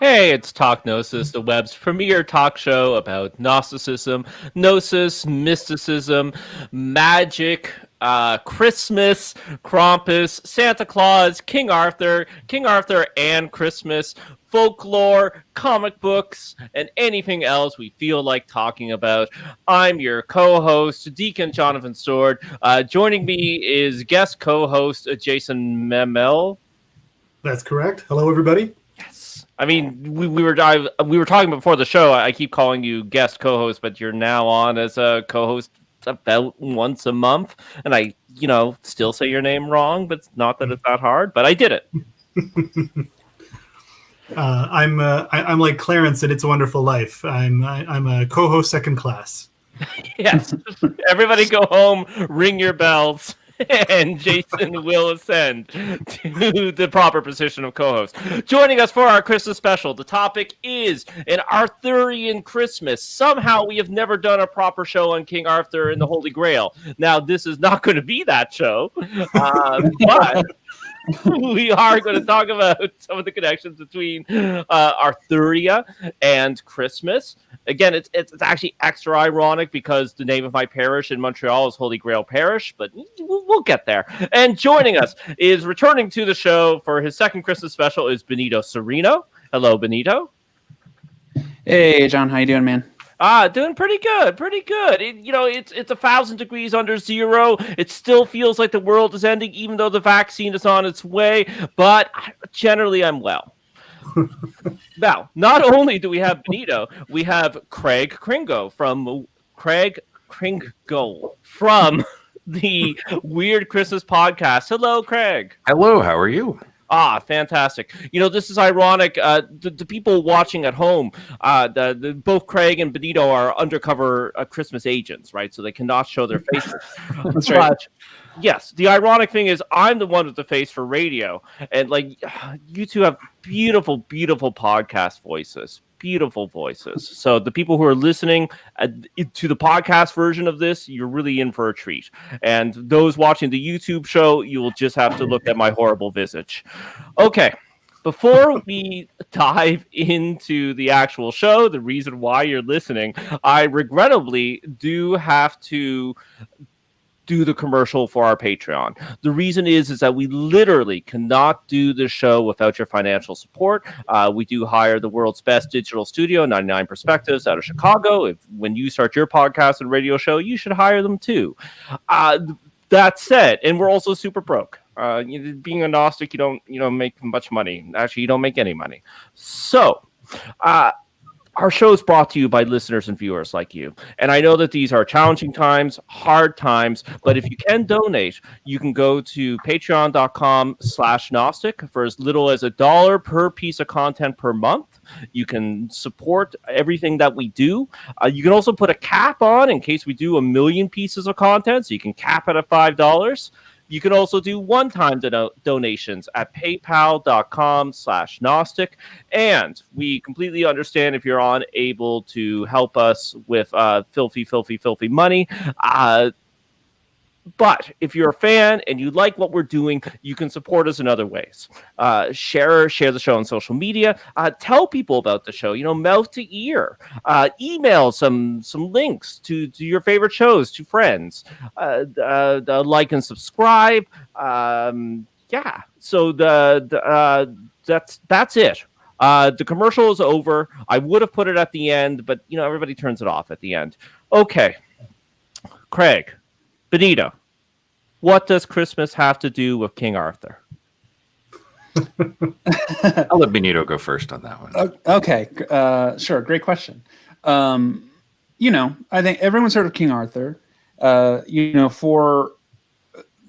Hey, it's Talk Gnosis, the web's premier talk show about Gnosticism, Gnosis, mysticism, magic, Christmas, Krampus, Santa Claus, King Arthur and Christmas, folklore, comic books, and anything else we feel like talking about. I'm your co-host, Deacon Jonathan Sword. Joining me is guest co-host Jason Mehmel. That's correct. Hello, everybody. Yes. I mean, we were talking before the show. I keep calling you guest co-host, but you're now on as a co-host about once a month, and I, still say your name wrong, but it's not that it's that hard. But I did it. I'm like Clarence in It's a Wonderful Life. I'm a co-host second class. Yes. Everybody go home, ring your bells, and Jason will ascend to the proper position of co-host. Joining us for our Christmas special, the topic is an Arthurian Christmas. Somehow we have never done a proper show on King Arthur and the Holy Grail. Now, this is not going to be that show, but we are going to talk about some of the connections between Arthuria and Christmas. Again, it's actually extra ironic because the name of my parish in Montreal is Holy Grail Parish, but we'll get there. And joining us is returning to the show for his second Christmas special is Benito Cereno. Hello, Benito. Hey, John. How you doing, man? Doing pretty good. It's 1,000 degrees under zero. It still feels like the world is ending, even though the vaccine is on its way. But generally, I'm well. Now, not only do we have Benito, we have Kringle from the Weird Christmas podcast. Hello, Craig. Hello. How are you? Fantastic. This is ironic. The people watching at home, both Craig and Benito are undercover Christmas agents, right? So they cannot show their faces. That's right. But, yes, the ironic thing is I'm the one with the face for radio. And, you two have beautiful, beautiful podcast voices. Beautiful voices. So the people who are listening to the podcast version of this, you're really in for a treat. And those watching the YouTube show, you will just have to look at my horrible visage. Okay. Before we dive into the actual show, the reason why you're listening, I regrettably do have to do the commercial for our Patreon. The reason is that we literally cannot do this show without your financial support. We do hire the world's best digital studio, 99 Perspectives, out of Chicago. When you start your podcast and radio show, you should hire them too. That said, and we're also super broke. Being a Gnostic, you don't make much money. Actually, you don't make any money. So, our show is brought to you by listeners and viewers like you. And I know that these are challenging times, hard times, but if you can donate, you can go to patreon.com/Gnostic for as little as $1 per piece of content per month. You can support everything that we do. You can also put a cap on in case we do 1 million pieces of content, so you can cap it at $5. You can also do one-time donations at paypal.com/Gnostic. And we completely understand if you're unable to help us with filthy money. But if you're a fan and you like what we're doing, you can support us in other ways. Share the show on social media. Tell people about the show. Mouth to ear. Email some links to your favorite shows to friends. Like and subscribe. Yeah. So that's it. The commercial is over. I would have put it at the end, but everybody turns it off at the end. Okay, Craig. Benito, what does Christmas have to do with King Arthur? I'll let Benito go first on that one. Okay, sure. Great question. I think everyone's heard of King Arthur. For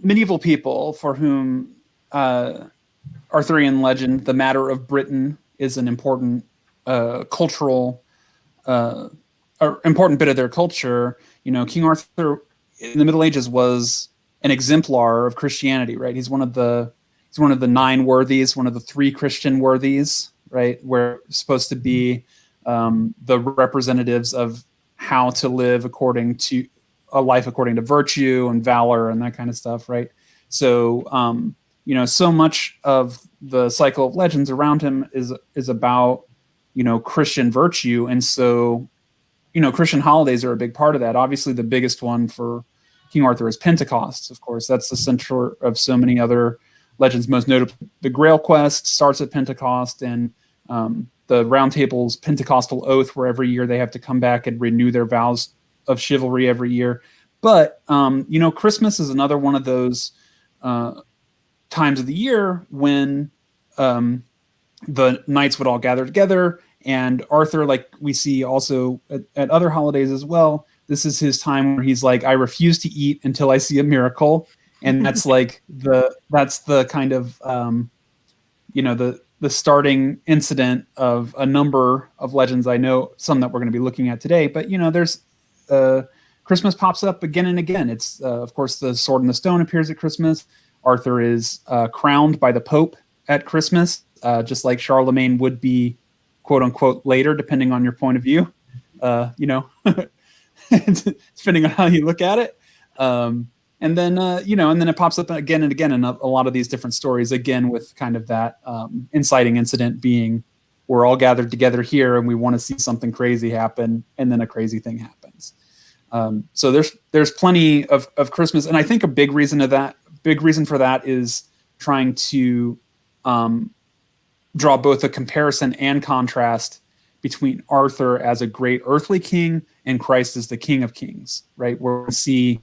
medieval people for whom Arthurian legend, the matter of Britain, is an important cultural, important bit of their culture. King Arthur in the Middle Ages was an exemplar of Christianity, right? He's one of the 9 worthies, one of the 3 Christian worthies, right? We're supposed to be the representatives of how to live according to a life according to virtue and valor and that kind of stuff, right? So, so much of the cycle of legends around him is about, Christian virtue. And so, Christian holidays are a big part of that. Obviously, the biggest one for King Arthur is Pentecost, of course. That's the center of so many other legends. Most notably, the Grail quest starts at Pentecost, and the Round Table's Pentecostal oath, where every year they have to come back and renew their vows of chivalry every year. But, Christmas is another one of those times of the year when the knights would all gather together. And Arthur, like we see also at other holidays as well, this is his time where he's like, I refuse to eat until I see a miracle. And that's like that's the kind of, the starting incident of a number of legends. I know some that we're going to be looking at today, but, there's Christmas pops up again and again. It's, of course, the Sword in the Stone appears at Christmas. Arthur is crowned by the Pope at Christmas, just like Charlemagne would be, quote unquote, later, depending on your point of view, depending on how you look at it. And then it pops up again and again in a lot of these different stories, again, with kind of that inciting incident being we're all gathered together here and we want to see something crazy happen. And then a crazy thing happens. So there's plenty of Christmas. And I think a big reason for that is trying to draw both a comparison and contrast between Arthur as a great earthly king and Christ as the King of Kings, right? Where we see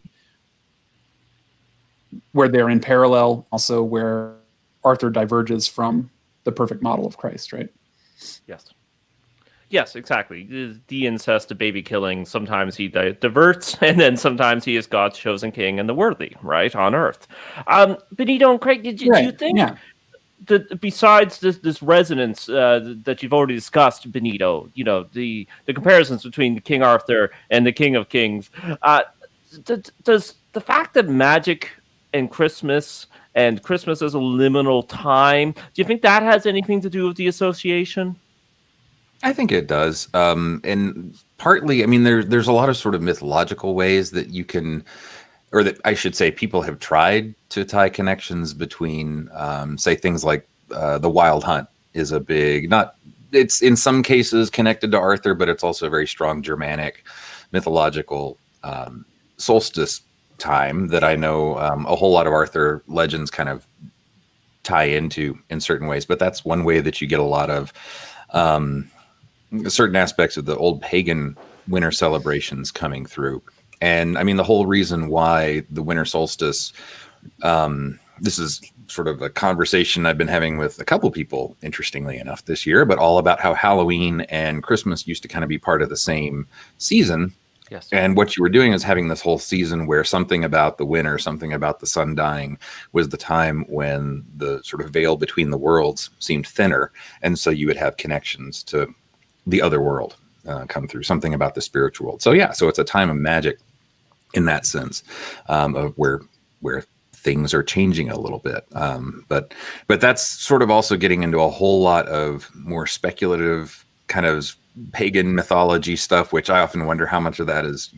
where they're in parallel, also where Arthur diverges from the perfect model of Christ, right? Yes, exactly. The incest, the baby killing, sometimes he diverts, and then sometimes he is God's chosen king and the worthy, right, on earth. Benito and Craig, do you think that besides this resonance that you've already discussed, Benito, the comparisons between the King Arthur and the King of Kings, does the fact that magic and Christmas as a liminal time, do you think that has anything to do with the association? I think it does. And partly, I mean, there's a lot of sort of mythological ways that you can, or that I should say, people have tried to tie connections between, say, things like the Wild Hunt is a big, it's in some cases connected to Arthur, but it's also a very strong Germanic mythological solstice time that I know a whole lot of Arthur legends kind of tie into in certain ways. But that's one way that you get a lot of certain aspects of the old pagan winter celebrations coming through. And I mean, the whole reason why the winter solstice, this is sort of a conversation I've been having with a couple people, interestingly enough, this year, but all about how Halloween and Christmas used to kind of be part of the same season. Yes. And what you were doing is having this whole season where something about the winter, something about the sun dying was the time when the sort of veil between the worlds seemed thinner. And so you would have connections to the other world come through, something about the spiritual world. So yeah, so it's a time of magic in that sense, of where things are changing a little bit. But that's sort of also getting into a whole lot of more speculative kind of pagan mythology stuff, which I often wonder how much of that is,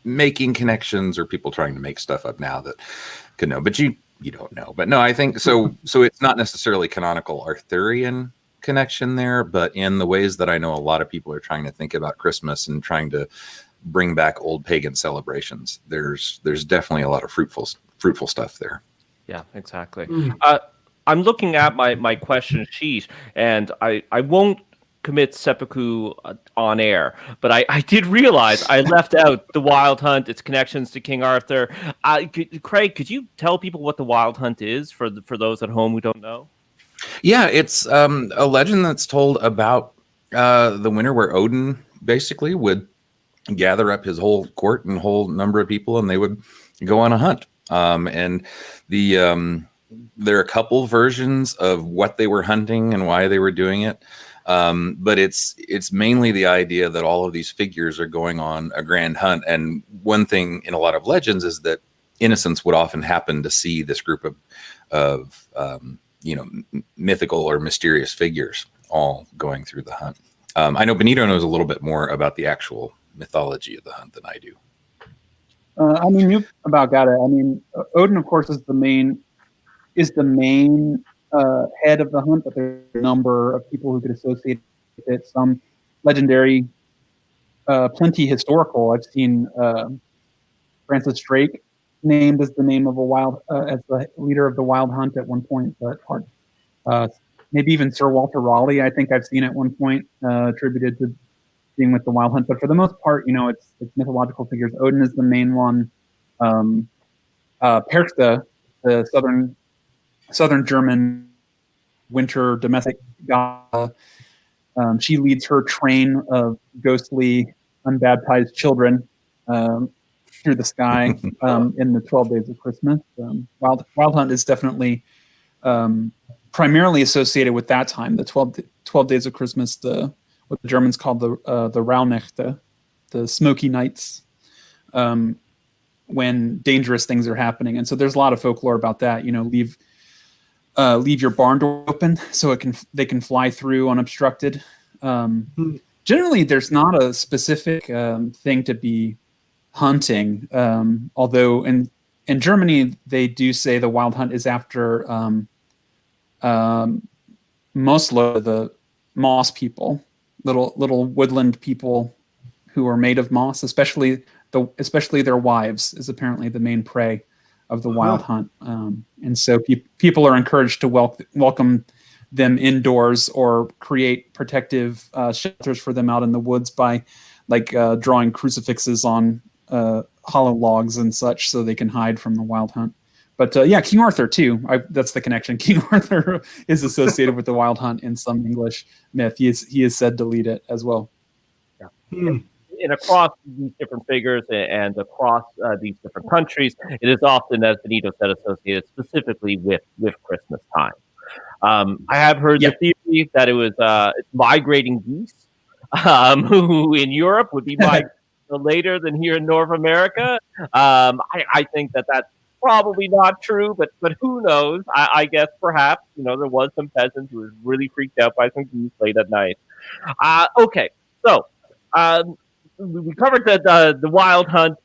making connections or people trying to make stuff up now that could know, but you don't know. But no, I think so it's not necessarily canonical Arthurian connection there, but in the ways that I know a lot of people are trying to think about Christmas and trying to bring back old pagan celebrations, there's definitely a lot of fruitful stuff there. Yeah, exactly. I'm looking at my question sheet, and I won't commit seppuku on air, but I did realize I left out the Wild Hunt, its connections to King Arthur. Craig, could you tell people what the Wild Hunt is for those at home who don't know? Yeah, it's a legend that's told about the winter where Odin basically would gather up his whole court and whole number of people, and they would go on a hunt. And there are a couple versions of what they were hunting and why they were doing it. But it's mainly the idea that all of these figures are going on a grand hunt. And one thing in a lot of legends is that innocents would often happen to see this group of mythical or mysterious figures all going through the hunt. I know Benito knows a little bit more about the actual mythology of the hunt than I do. You about got it. Odin, of course, is the main is the main head of the hunt, but there's a number of people who could associate with it. Some legendary, plenty historical. I've seen Francis Drake named as the name of a wild as the leader of the wild hunt at one point, but maybe even Sir Walter Raleigh. I think I've seen at one point attributed to being with the wild hunt. But for the most part, it's mythological figures. Odin is the main one. Perchta, the southern German winter domestic god, she leads her train of ghostly, unbaptized children through the sky in the 12 days of Christmas. Wild hunt is definitely primarily associated with that time, the 12 days of Christmas, what the Germans called the Rauhnächte, the smoky nights, when dangerous things are happening. And so there's a lot of folklore about that. Leave your barn door open so they can fly through unobstructed. Generally, there's not a specific thing to be hunting, although in Germany they do say the wild hunt is after Moslo, the moss people, little woodland people who are made of moss, especially their wives is apparently the main prey of the wild hunt. And so people are encouraged to welcome them indoors or create protective shelters for them out in the woods by drawing crucifixes on hollow logs and such so they can hide from the wild hunt. But King Arthur too. That's the connection. King Arthur is associated with the wild hunt in some English myth. He is said to lead it as well. Yeah. And across these different figures and across these different countries, it is often, as Benito said, associated specifically with Christmas time. I have heard the theory that it was migrating geese, who in Europe would be migrating later than here in North America. I think that's probably not true, but who knows? I guess perhaps there was some peasant who was really freaked out by some geese late at night. Okay, so. We covered the wild hunt,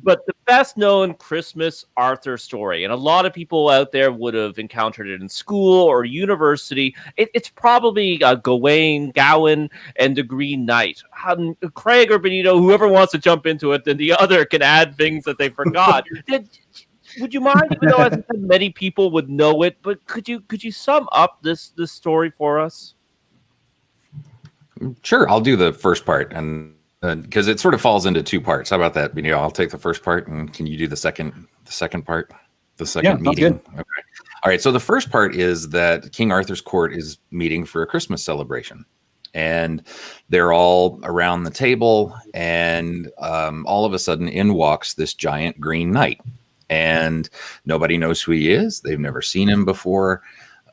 but the best known Christmas Arthur story, and a lot of people out there would have encountered it in school or university. It's probably Gawain, and the Green Knight. Craig or Benito, whoever wants to jump into it, then the other can add things that they forgot. Would you mind, even though I think many people would know it, but could you sum up this story for us? Sure, I'll do the first part, and because it sort of falls into two parts. How about that, Benito? I'll take the first part, and can you do the second part, the second meeting? Good. Okay. All right. So the first part is that King Arthur's court is meeting for a Christmas celebration, and they're all around the table, and all of a sudden, in walks this giant green knight, and nobody knows who he is. They've never seen him before.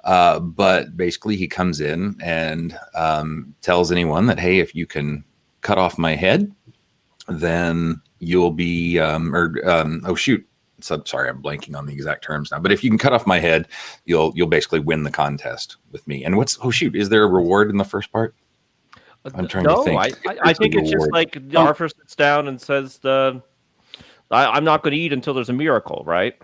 But basically, he comes in and tells anyone that, hey, if you can cut off my head, then you'll be oh shoot, so sorry, I'm blanking on the exact terms now, but if you can cut off my head, you'll basically win the contest with me. And is there a reward in the first part? I'm trying to think. I think it's just like Arthur sits down and says I'm not going to eat until there's a miracle, right?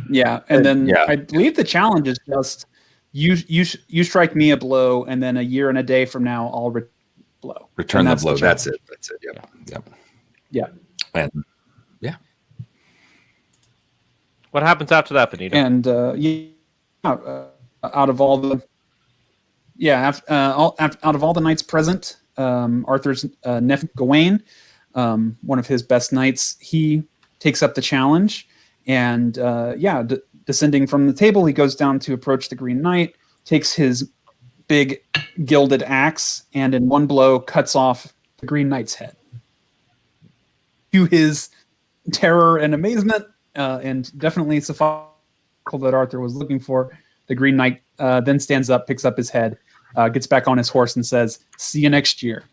Yeah, and then I believe the challenge is just you strike me a blow, and then a year and a day from now I'll return the blow. That's it. Yeah. And what happens after that, Benito? And out of all the knights present, Arthur's nephew Gawain, one of his best knights, he takes up the challenge, and descending from the table, he goes down to approach the Green Knight, takes his big gilded axe, and in one blow cuts off the Green Knight's head. To his terror and amazement, and definitely Sophia that Arthur was looking for, the Green Knight then stands up, picks up his head, gets back on his horse, and says, "See you next year."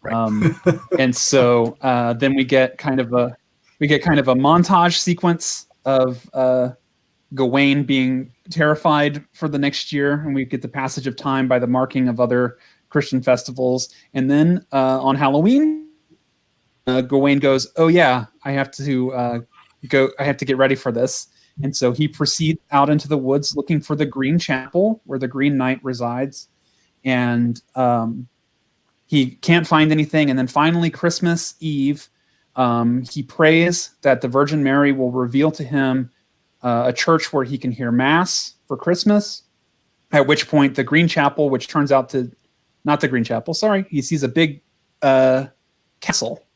Right. And so then we get kind of a montage sequence of Gawain being terrified for the next year, and we get the passage of time by the marking of other Christian festivals. And then on Halloween, Gawain goes, "Oh yeah, I have to get ready for this," And so he proceeds out into the woods looking for the Green Chapel where the Green Knight resides. And he can't find anything. And then finally, Christmas Eve, he prays that the Virgin Mary will reveal to him a church where he can hear Mass for Christmas, at which point the Green Chapel, which turns out to, not the Green Chapel, sorry, he sees a big castle.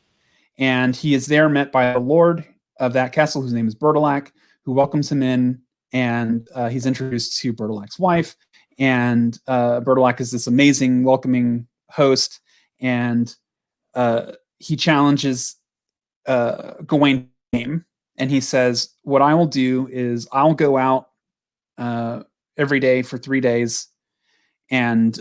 And he is there met by the Lord of that castle, whose name is Bertilac, who welcomes him in, and he's introduced to Bertilac's wife. And Bertilac is this amazing, welcoming host, and he challenges Gawain's name, and he says, what I will do is I'll go out every day for 3 days, and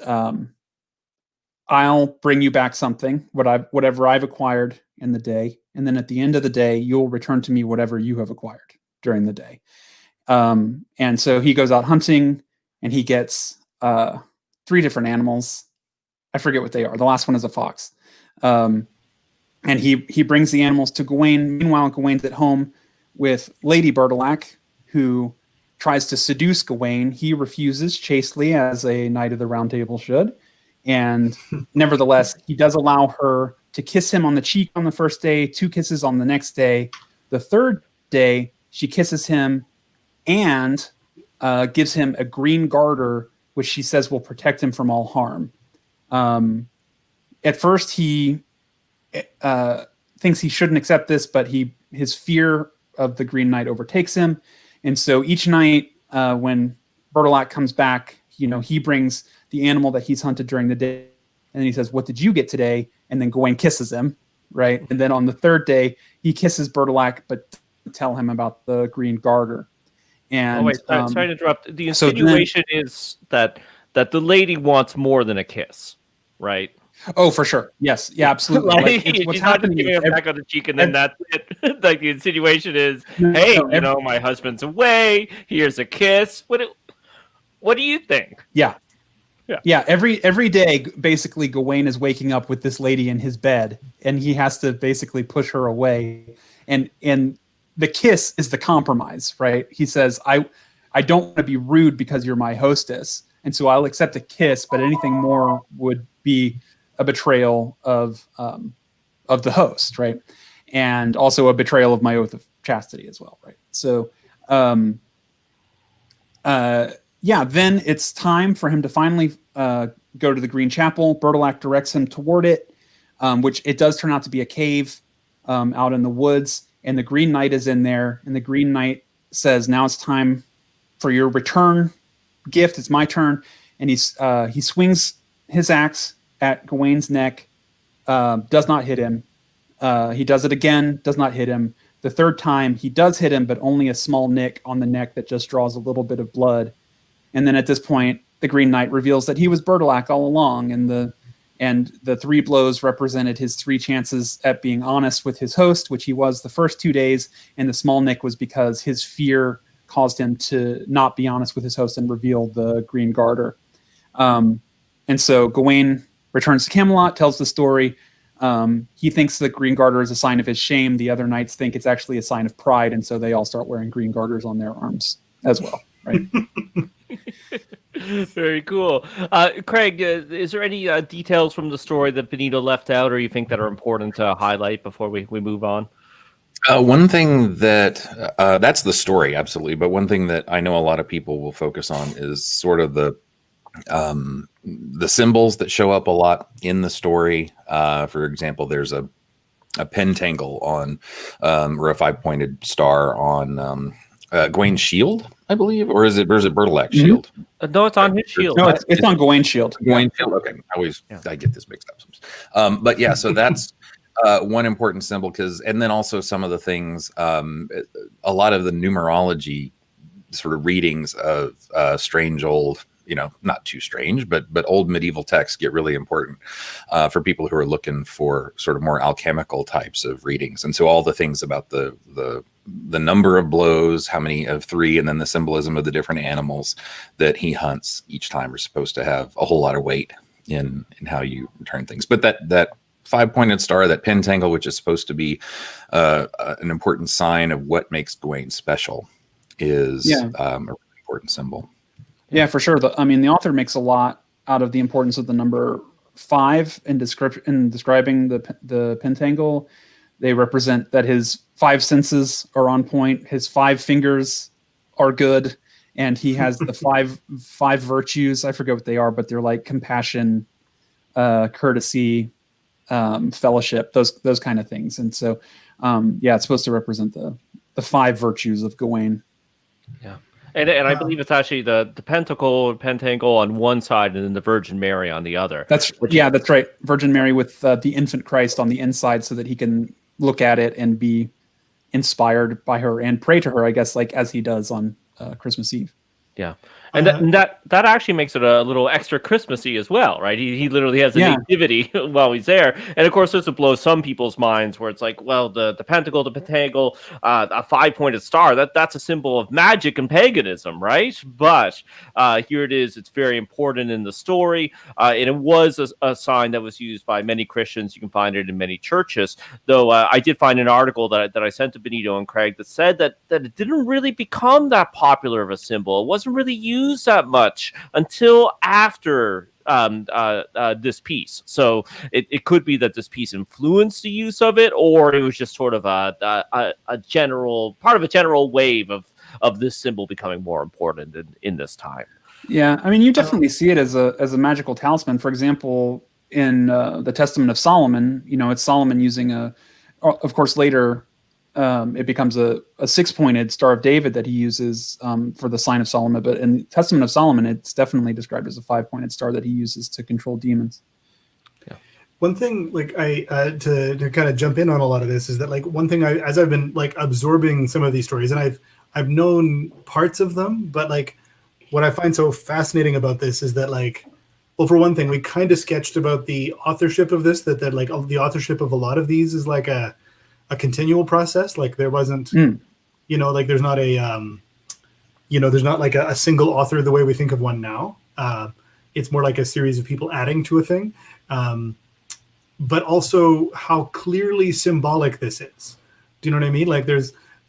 I'll bring you back something, whatever I've acquired in the day, and then at the end of the day, you'll return to me whatever you have acquired during the day. And so he goes out hunting, and he gets 3 different animals. I forget what they are. The last one is a fox. And he brings the animals to Gawain. Meanwhile, Gawain's at home with Lady Bertilac, who tries to seduce Gawain. He refuses chastely, as a knight of the Round Table should. And nevertheless, he does allow her to kiss him on the cheek on the first day, 2 kisses on the next day. The third day, she kisses him and gives him a green garter, which she says will protect him from all harm. At first, he thinks he shouldn't accept this, but his fear of the Green Knight overtakes him. And so each night when Bertilac comes back, he brings the animal that he's hunted during the day, and then he says, what did you get today? And then Gawain kisses him, right? And then on the third day, he kisses Bertilac, but doesn't tell him about the green garter. And sorry to interrupt. The insinuation is that the lady wants more than a kiss, right? Oh, for sure. Yes. Yeah, absolutely. Like, what's happening is back on the cheek, and then that's it. Like, the insinuation is, hey, my husband's away. Here's a kiss. What do you think? Yeah. Every day, basically, Gawain is waking up with this lady in his bed, and he has to basically push her away. And the kiss is the compromise, right? He says, I don't want to be rude because you're my hostess, and so I'll accept a kiss, but anything more would be a betrayal of the host, right? And also a betrayal of my oath of chastity as well, right? So, then it's time for him to finally go to the Green Chapel. Bertilac directs him toward it, which it does turn out to be a cave out in the woods, and the Green Knight is in there, and the Green Knight says, now it's time for your return gift. It's my turn. And he swings his axe at Gawain's neck, does not hit him. He does it again, does not hit him. The third time, he does hit him, but only a small nick on the neck that just draws a little bit of blood. And then at this point, the Green Knight reveals that he was Bertilac all along, and the 3 blows represented his 3 chances at being honest with his host, which he was the first 2 days, and the small nick was because his fear caused him to not be honest with his host and reveal the green garter. And so Gawain returns to Camelot, tells the story. He thinks the green garter is a sign of his shame. The other knights think it's actually a sign of pride, and so they all start wearing green garters on their arms as well, right? Very cool. Craig, is there any details from the story that Benito left out, or you think that are important to highlight before we move on? One thing that's the story, absolutely. But one thing that I know a lot of people will focus on is sort of the symbols that show up a lot in the story. For example, there's a pentangle on, or a 5-pointed star on Gawain's shield, I believe, or is it Bertilac's shield? No, it's on his shield. No, it's on Gawain's shield. Gawain's shield. Okay, I get this mixed up. But yeah, so that's one important symbol, and then also some of the things, a lot of the numerology sort of readings of strange old, not too strange, but old medieval texts get really important for people who are looking for sort of more alchemical types of readings. And so all the things about the number of blows, how many of 3, and then the symbolism of the different animals that he hunts each time are supposed to have a whole lot of weight in how you return things. But that 5-pointed star, that pentangle, which is supposed to be an important sign of what makes Gawain special, is a really important symbol. Yeah, for sure. The author makes a lot out of the importance of the number 5 in describing the Pentangle. They represent that his 5 senses are on point, his 5 fingers are good, and he has the five virtues. I forget what they are, but they're like compassion, courtesy, fellowship, those kind of things. And so, it's supposed to represent the 5 virtues of Gawain. Yeah. And I believe it's actually the Pentangle on one side and then the Virgin Mary on the other. That's right. Virgin Mary with the infant Christ on the inside so that he can look at it and be inspired by her and pray to her, I guess, like as he does on Christmas Eve. Yeah. And that actually makes it a little extra Christmassy as well, right? He literally has a nativity while he's there. And of course, this would blow some people's minds where it's like, well, the Pentangle, a 5-pointed star, that's a symbol of magic and paganism, right? But here it is. It's very important in the story. And it was a sign that was used by many Christians. You can find it in many churches. Though I did find an article that I sent to Benito and Craig that said that it didn't really become that popular of a symbol. It wasn't really used that much until after this piece. So it could be that this piece influenced the use of it, or it was just sort of a general part of a general wave of this symbol becoming more important in this time. Yeah, I mean, you definitely see it as a magical talisman. For example, in the Testament of Solomon, it's Solomon using of course later. It becomes a 6-pointed Star of David that he uses for the sign of Solomon. But in the Testament of Solomon, it's definitely described as a 5-pointed star that he uses to control demons. Yeah. One thing, like to kind of jump in on a lot of this, is that like one thing as I've been like absorbing some of these stories, and I've known parts of them, but like what I find so fascinating about this is that like, well, for one thing, we kind of sketched about the authorship of this, that like the authorship of a lot of these is like a continual process. Like there wasn't, like there's not there's not like a single author the way we think of one now. It's more like a series of people adding to a thing. But also how clearly symbolic this is. Do you know what I mean? Like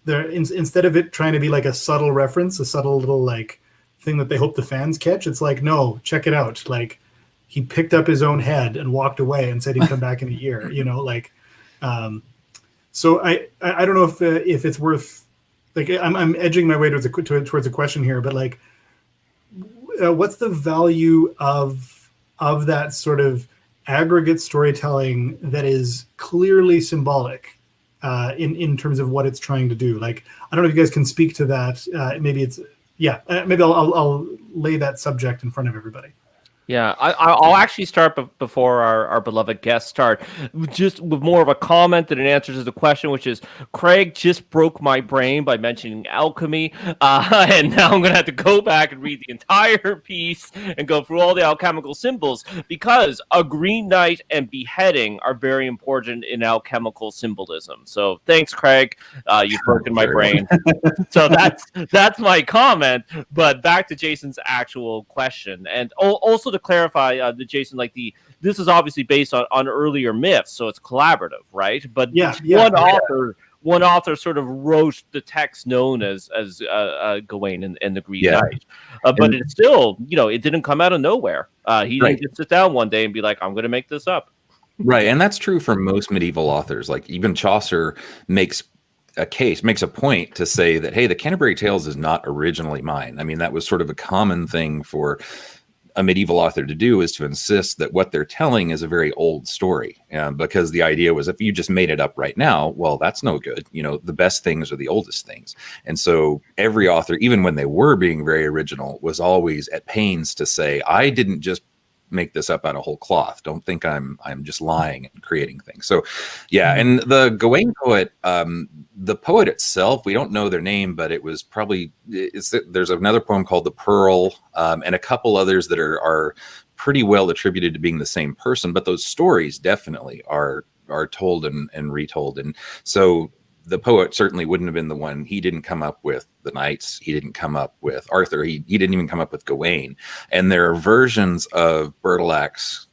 instead of it trying to be like a subtle reference, a subtle little like thing that they hope the fans catch, it's like, no, check it out. Like he picked up his own head and walked away and said he'd come back in a year, So I don't know if it's worth, like I'm edging my way towards a question here, but like, what's the value of that sort of aggregate storytelling that is clearly symbolic in terms of what it's trying to do? Like, I don't know if you guys can speak to that. Maybe I'll lay that subject in front of everybody. Yeah, I'll actually start before our beloved guests start, just with more of a comment than an answer to the question, which is Craig just broke my brain by mentioning alchemy, and now I'm going to have to go back and read the entire piece and go through all the alchemical symbols, because a green knight and beheading are very important in alchemical symbolism. So thanks, Craig. You've broken my brain. So that's my comment. But back to Jason's actual question, and also to clarify, Jason, like this is obviously based on earlier myths, so it's collaborative, right? But one author sort of wrote the text known as Gawain and the Green Knight, but it's still, it didn't come out of nowhere. He didn't just sit down one day and be like, I'm going to make this up. Right, and that's true for most medieval authors. Like even Chaucer makes a point to say that, hey, the Canterbury Tales is not originally mine. I mean, that was sort of a common thing for a medieval author to do, is to insist that what they're telling is a very old story, because the idea was if you just made it up right now, well, that's no good. The best things are the oldest things. And so every author, even when they were being very original, was always at pains to say, I didn't just make this up out of whole cloth. Don't think I'm just lying and creating things. So and the Gawain poet, the poet itself, we don't know their name, but it was probably, there's another poem called The Pearl, and a couple others that are pretty well attributed to being the same person, but those stories definitely are told and retold. And so the poet certainly wouldn't have been the one. He didn't come up with the knights. He didn't come up with Arthur. He didn't even come up with Gawain. And there are versions of Bertilac's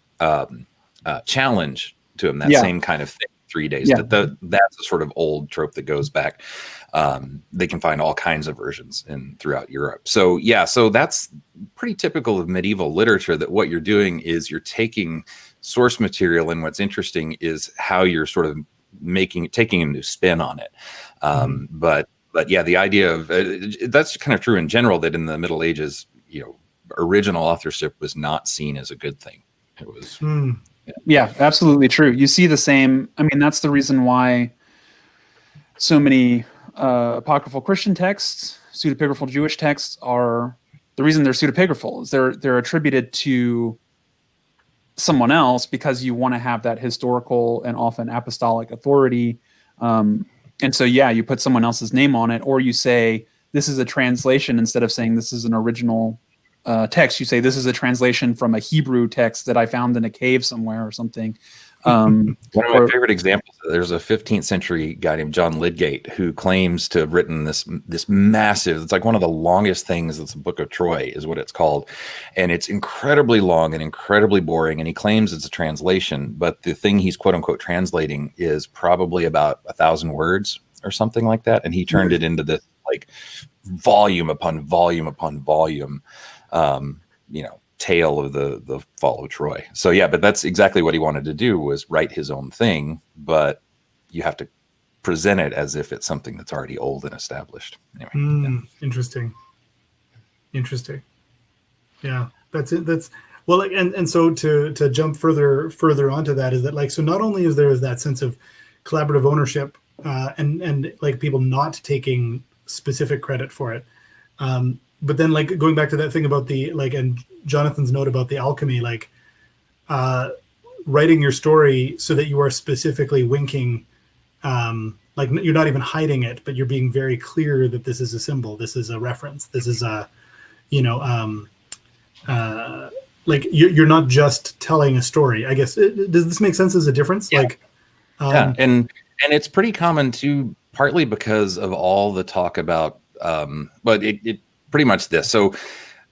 challenge to him, that same kind of thing, 3 days. That's a sort of old trope that goes back. they can find all kinds of versions throughout Europe. So yeah, so that's pretty typical of medieval literature, that what you're doing is you're taking source material, and what's interesting is how you're sort of taking a new spin on it. But yeah, the idea of that's kind of true in general, that in the Middle Ages, original authorship was not seen as a good thing. It was Yeah, absolutely true. You see the same. I mean, that's the reason why so many apocryphal Christian texts, pseudepigraphal Jewish texts are the reason they're pseudepigraphal is they're attributed to someone else because you want to have that historical and often apostolic authority. And so, yeah, you put someone else's name on it, or you say this is a translation instead of saying this is an original text. You say this is a translation from a Hebrew text that I found in a cave somewhere or something. One of my favorite examples, there's a 15th century guy named John Lydgate who claims to have written this massive, it's like one of the longest things. It's the Book of Troy is what it's called. And it's incredibly long and incredibly boring. And he claims it's a translation, but the thing he's quote unquote translating is probably about 1,000 words or something like that. And he turned it into this like volume upon volume upon volume, tale of the fall of Troy. So yeah, but that's exactly what he wanted to do, was write his own thing, but you have to present it as if it's something that's already old and established. Anyway, Interesting. Yeah, that's it. That's well, like, and so to jump further onto that is that, like, so not only is there that sense of collaborative ownership and like people not taking specific credit for it, but then like going back to that thing about the like, and Jonathan's note about the alchemy, like writing your story so that you are specifically winking, like you're not even hiding it, but you're being very clear that this is a symbol, this is a reference, this is a, like you're not just telling a story. I guess does this make sense as a difference? Yeah. Like, yeah, and it's pretty common too, partly because of all the talk about, but it pretty much this. So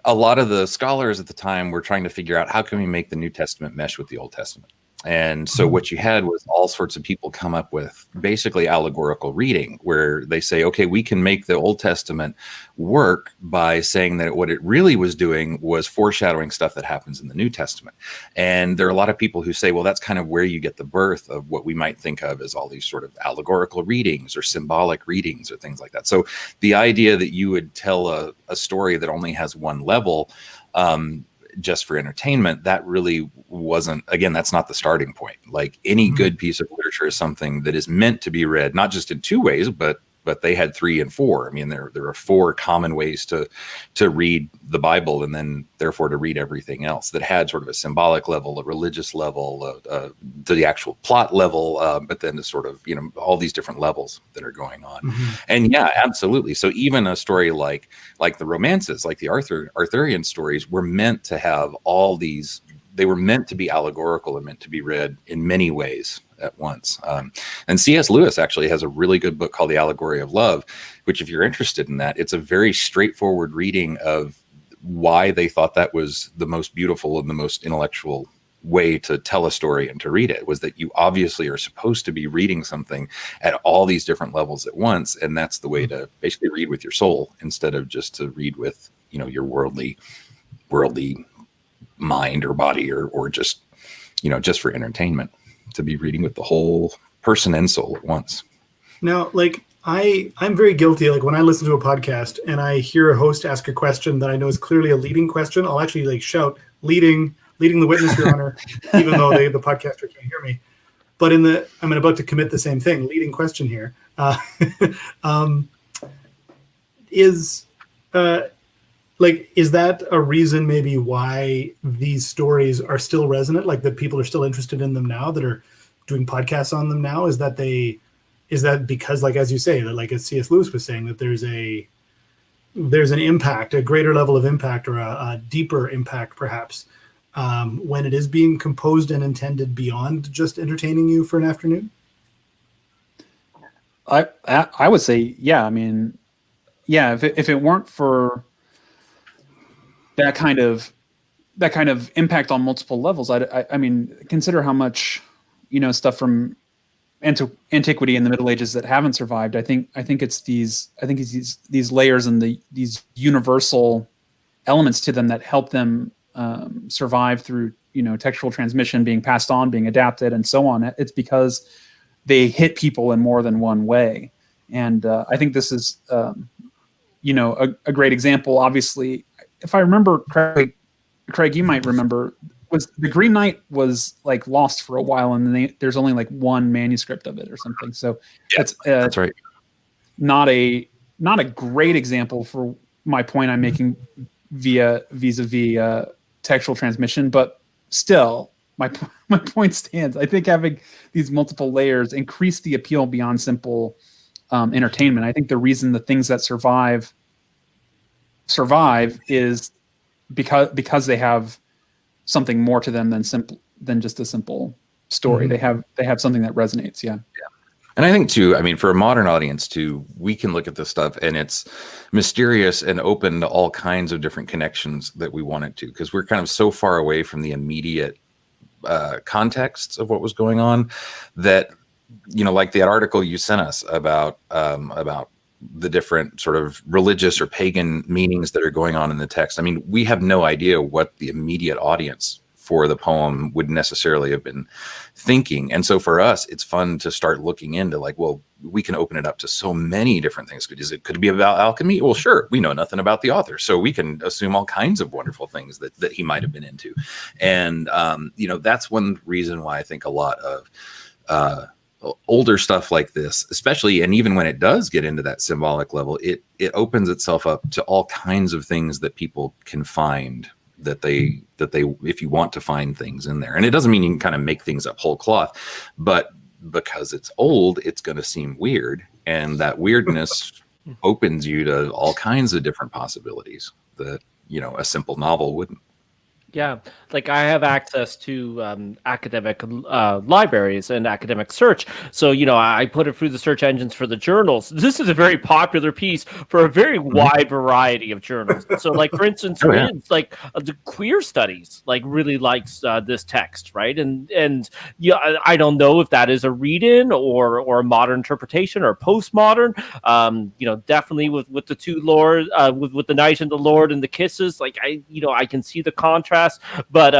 a lot of the scholars at the time were trying to figure out how can we make the New Testament mesh with the Old Testament. And so what you had was all sorts of people come up with basically allegorical reading, where they say, okay, we can make the Old Testament work by saying that what it really was doing was foreshadowing stuff that happens in the New Testament. And there are a lot of people who say, well, that's kind of where you get the birth of what we might think of as all these sort of allegorical readings or symbolic readings or things like that. So the idea that you would tell a story that only has one level, just for entertainment, that really wasn't, again, that's not the starting point. Like any good piece of literature is something that is meant to be read, not just in two ways, but they had 3 and 4. I mean, there are 4 common ways to read the Bible, and then therefore to read everything else that had sort of a symbolic level, a religious level, to the actual plot level, but then to sort of, all these different levels that are going on. And yeah, absolutely. So even a story like the romances, like the Arthurian stories, were meant to have all these, they were meant to be allegorical and meant to be read in many ways at once. And C.S. Lewis actually has a really good book called The Allegory of Love, which if you're interested in that, it's a very straightforward reading of why they thought that was the most beautiful and the most intellectual way to tell a story and to read it, was that you obviously are supposed to be reading something at all these different levels at once. And that's the way to basically read with your soul instead of just to read with, your worldly mind or body or just, just for entertainment, to be reading with the whole person and soul at once. Now, like I'm very guilty. Like when I listen to a podcast and I hear a host ask a question that I know is clearly a leading question, I'll actually like shout leading the witness, Your Honor, even though the podcaster can't hear me. But I'm about to commit the same thing. Leading question here. Is that a reason maybe why these stories are still resonant? Like that people are still interested in them now, that are doing podcasts on them now? Is that because, like, as you say, that like as C.S. Lewis was saying, that there's an impact, a greater level of impact, or a deeper impact perhaps, when it is being composed and intended beyond just entertaining you for an afternoon? I would say, yeah. I mean, yeah, if it weren't for that kind of impact on multiple levels, I mean, consider how much, stuff from antiquity and the Middle Ages that haven't survived. I think it's these layers and these universal elements to them that help them survive through textual transmission, being passed on, being adapted, and so on. It's because they hit people in more than one way, and I think this is a great example. Obviously, if I remember correctly, Craig, you might remember, was the Green Knight was like lost for a while, and then there's only like one manuscript of it or something. So that's right. Not a great example for my point I'm making vis-a-vis textual transmission, but still my point stands. I think having these multiple layers increase the appeal beyond simple entertainment. I think the reason the things that survive is because they have something more to them than just a simple story. Mm-hmm. They have something that resonates. Yeah. And I think too, I mean, for a modern audience too, we can look at this stuff and it's mysterious and open to all kinds of different connections that we want it to, because we're kind of so far away from the immediate contexts of what was going on that, like the article you sent us about the different sort of religious or pagan meanings that are going on in the text. I mean, we have no idea what the immediate audience for the poem would necessarily have been thinking. And so for us, it's fun to start looking into like, well, we can open it up to so many different things. Could it be about alchemy? Well, sure. We know nothing about the author, so we can assume all kinds of wonderful things that he might have been into. And, that's one reason why I think a lot of older stuff like this, especially, and even when it does get into that symbolic level, it opens itself up to all kinds of things that people can find that they if you want to find things in there. And it doesn't mean you can kind of make things up whole cloth, but because it's old, it's going to seem weird, and that weirdness opens you to all kinds of different possibilities that a simple novel wouldn't. Yeah, like I have access to academic libraries and academic search. So, I put it through the search engines for the journals. This is a very popular piece for a very wide variety of journals. So, like, for instance, like the queer studies, like, really likes this text, right? And I don't know if that is a read-in or a modern interpretation or postmodern. Definitely with the two lords, with the knight and the lord and the kisses, like I can see the contrast. But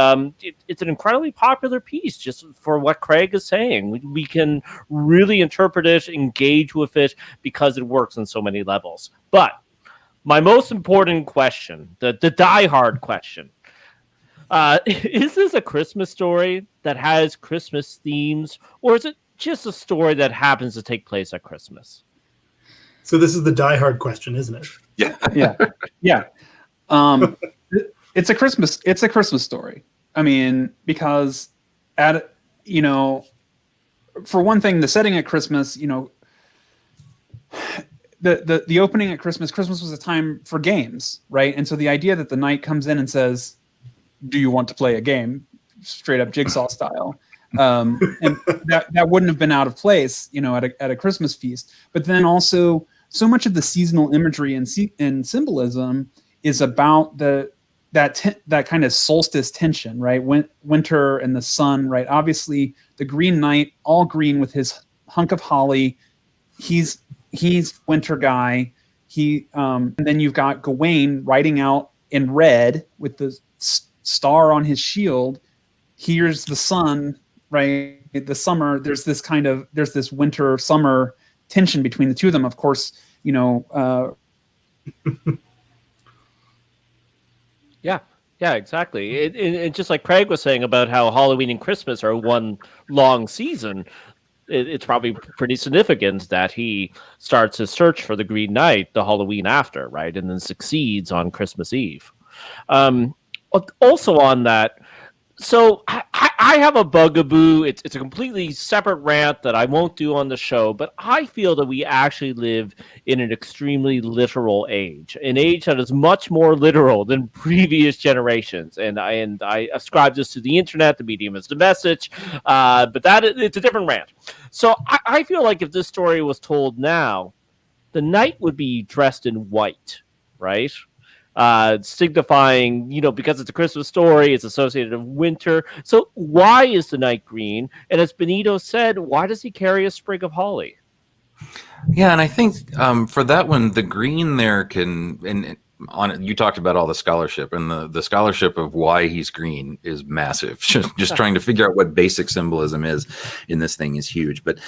it's an incredibly popular piece, just for what Craig is saying. We can really interpret it, engage with it, because it works on so many levels. But my most important question, the die-hard question, is this a Christmas story that has Christmas themes, or is it just a story that happens to take place at Christmas? So this is the die-hard question, isn't it? Yeah. It's a Christmas story. I mean, because for one thing, the setting at Christmas, the opening at Christmas was a time for games, right? And so the idea that the knight comes in and says, "Do you want to play a game?" straight up Jigsaw style. And that wouldn't have been out of place, at a Christmas feast. But then also so much of the seasonal imagery and symbolism is about that kind of solstice tension, right? Winter and the sun, right? Obviously, the Green Knight, all green with his hunk of holly. He's winter guy. And then you've got Gawain riding out in red with the star on his shield. Here's the sun, right? The summer. There's this winter summer tension between the two of them. Of course, Yeah, exactly. It just like Craig was saying about how Halloween and Christmas are one long season, it's probably pretty significant that he starts his search for the Green Knight the Halloween after, right? And then succeeds on Christmas Eve. Also on that, so I have a bugaboo. It's a completely separate rant that I won't do on the show, but I feel that we actually live in an extremely literal age, an age that is much more literal than previous generations. And I ascribe this to the internet. The medium is the message, but it's a different rant. So I feel like if this story was told now, the knight would be dressed in white, right? signifying, because it's a Christmas story, it's associated with winter. So why is the night green? And as Benito said, why does he carry a sprig of holly? Yeah, and I think for that one, the green there can, and you talked about all the scholarship, and the scholarship of why he's green is massive. Just trying to figure out what basic symbolism is in this thing is huge. But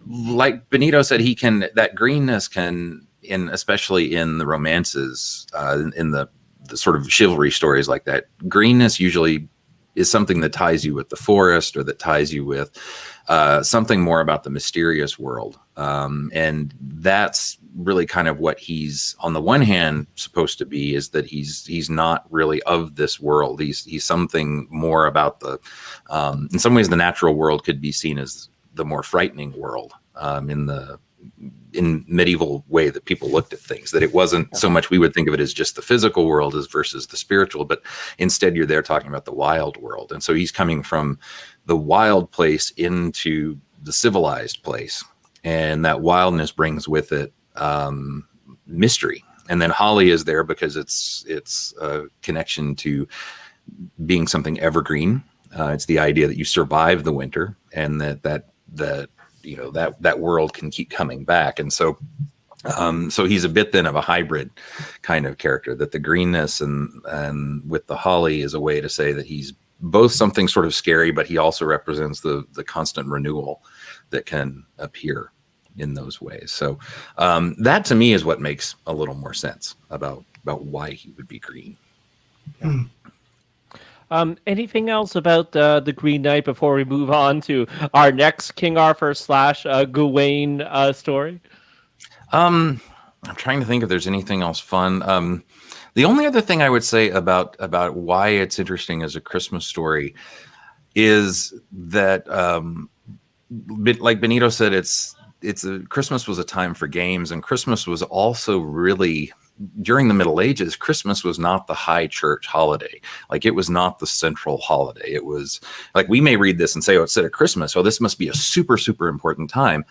like Benito said, that greenness can, especially in the romances, in the sort of chivalry stories like that, greenness usually is something that ties you with the forest, or that ties you with something more about the mysterious world. And that's really kind of what he's, on the one hand, supposed to be, is that he's not really of this world. He's something more about in some ways, the natural world could be seen as the more frightening world in medieval way that people looked at things, that it wasn't so much, we would think of it as just the physical world as versus the spiritual, but instead you're there talking about the wild world. And so he's coming from the wild place into the civilized place, and that wildness brings with it mystery. And then holly is there because it's a connection to being something evergreen. It's the idea that you survive the winter, and that world can keep coming back. And so he's a bit then of a hybrid kind of character, that the greenness and with the holly is a way to say that he's both something sort of scary, but he also represents the constant renewal that can appear in those ways. So that to me is what makes a little more sense about why he would be green. Hmm. Anything else about the Green Knight before we move on to our next King Arthur / Gawain story? I'm trying to think if there's anything else fun. The only other thing I would say about why it's interesting as a Christmas story is that, like Benito said, Christmas was a time for games, and Christmas was also really, during the Middle Ages, Christmas was not the high church holiday. Like, it was not the central holiday. It was like, we may read this and say, oh, it's at Christmas. Oh, this must be a super, super important time.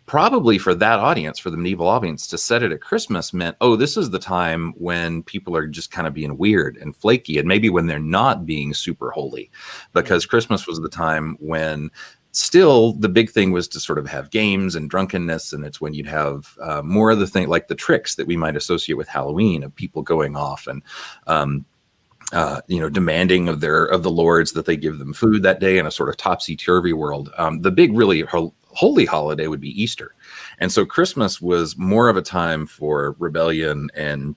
Probably for that audience, for the medieval audience, to set it at Christmas meant, oh, this is the time when people are just kind of being weird and flaky, and maybe when they're not being super holy, because Christmas was the time when still the big thing was to sort of have games and drunkenness, and it's when you'd have more of the thing, like the tricks that we might associate with Halloween, of people going off and demanding of the lords that they give them food that day, in a sort of topsy-turvy world. The big really holy holiday would be Easter. And so Christmas was more of a time for rebellion and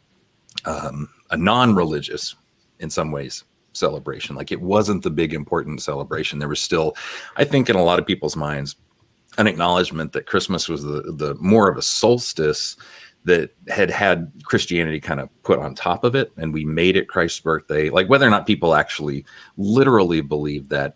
a non-religious, in some ways, celebration. Like, it wasn't the big important celebration. There was still, I think, in a lot of people's minds, an acknowledgement that Christmas was the more of a solstice that had Christianity kind of put on top of it, and we made it Christ's birthday. Like, whether or not people actually literally believed that,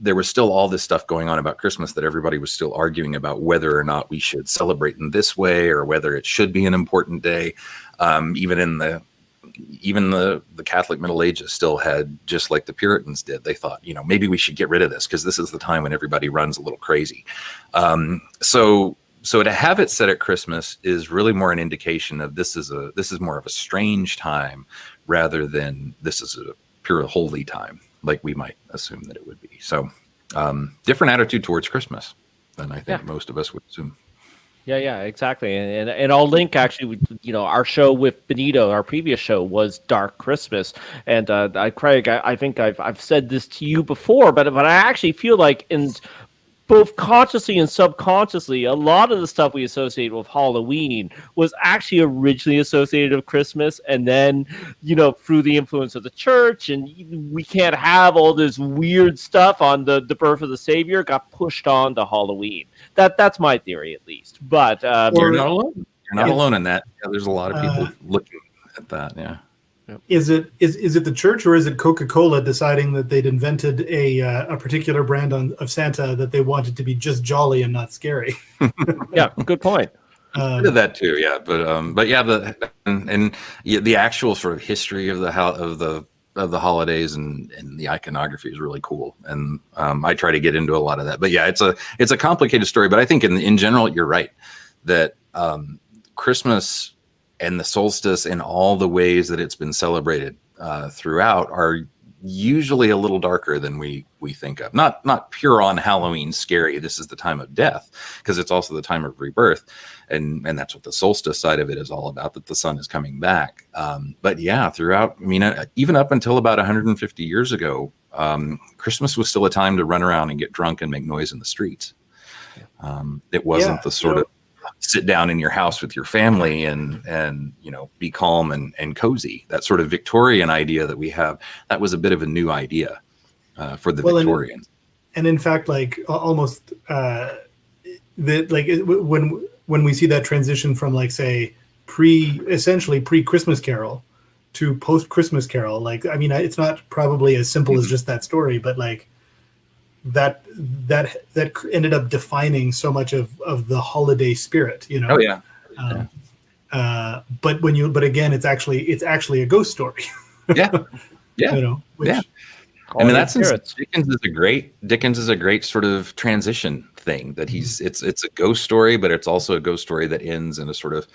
there was still all this stuff going on about Christmas that everybody was still arguing about whether or not we should celebrate in this way, or whether it should be an important day. Even the Catholic Middle Ages still had, just like the Puritans did, they thought, maybe we should get rid of this because this is the time when everybody runs a little crazy. So to have it set at Christmas is really more an indication of this is more of a strange time, rather than this is a pure holy time, like we might assume that it would be. So different attitude towards Christmas than I think most of us would assume. Yeah, exactly. And I'll link, actually, our show with Benito, our previous show was Dark Christmas. And Craig, I think I've said this to you before, but I actually feel like, in both consciously and subconsciously, a lot of the stuff we associate with Halloween was actually originally associated with Christmas, and then, through the influence of the church, and we can't have all this weird stuff on the birth of the Savior, got pushed on to Halloween. That's my theory, at least. But you're not alone. You're not alone in that. Yeah, there's a lot of people looking at that. Yeah. Is it the church, or is it Coca-Cola deciding that they'd invented a particular brand of Santa that they wanted to be just jolly and not scary? Yeah, good point. I did that too, yeah. But yeah, the actual sort of history of the holidays and the iconography is really cool, and I try to get into a lot of that. But yeah, it's a complicated story. But I think in general, you're right that Christmas the solstice and all the ways that it's been celebrated throughout are usually a little darker than we think of. Not pure on Halloween scary. This is the time of death, because it's also the time of rebirth, and that's what the solstice side of it is all about. That the sun is coming back. But yeah, throughout. I mean, even up until about 150 years ago, Christmas was still a time to run around and get drunk and make noise in the streets. It wasn't the sort of sit down in your house with your family and be calm and cozy. That sort of Victorian idea that we have, that was a bit of a new idea for the Victorians. And in fact, like almost when we see that transition from, like, say essentially pre-Christmas Carol to post-Christmas Carol, like, I mean, it's not probably as simple as just that story, but like that ended up defining so much of the holiday spirit, Oh yeah. But again, it's actually a ghost story. Yeah. Which, yeah. And in that sense, Dickens is a great sort of transition thing, that it's a ghost story, but it's also a ghost story that ends in a sort of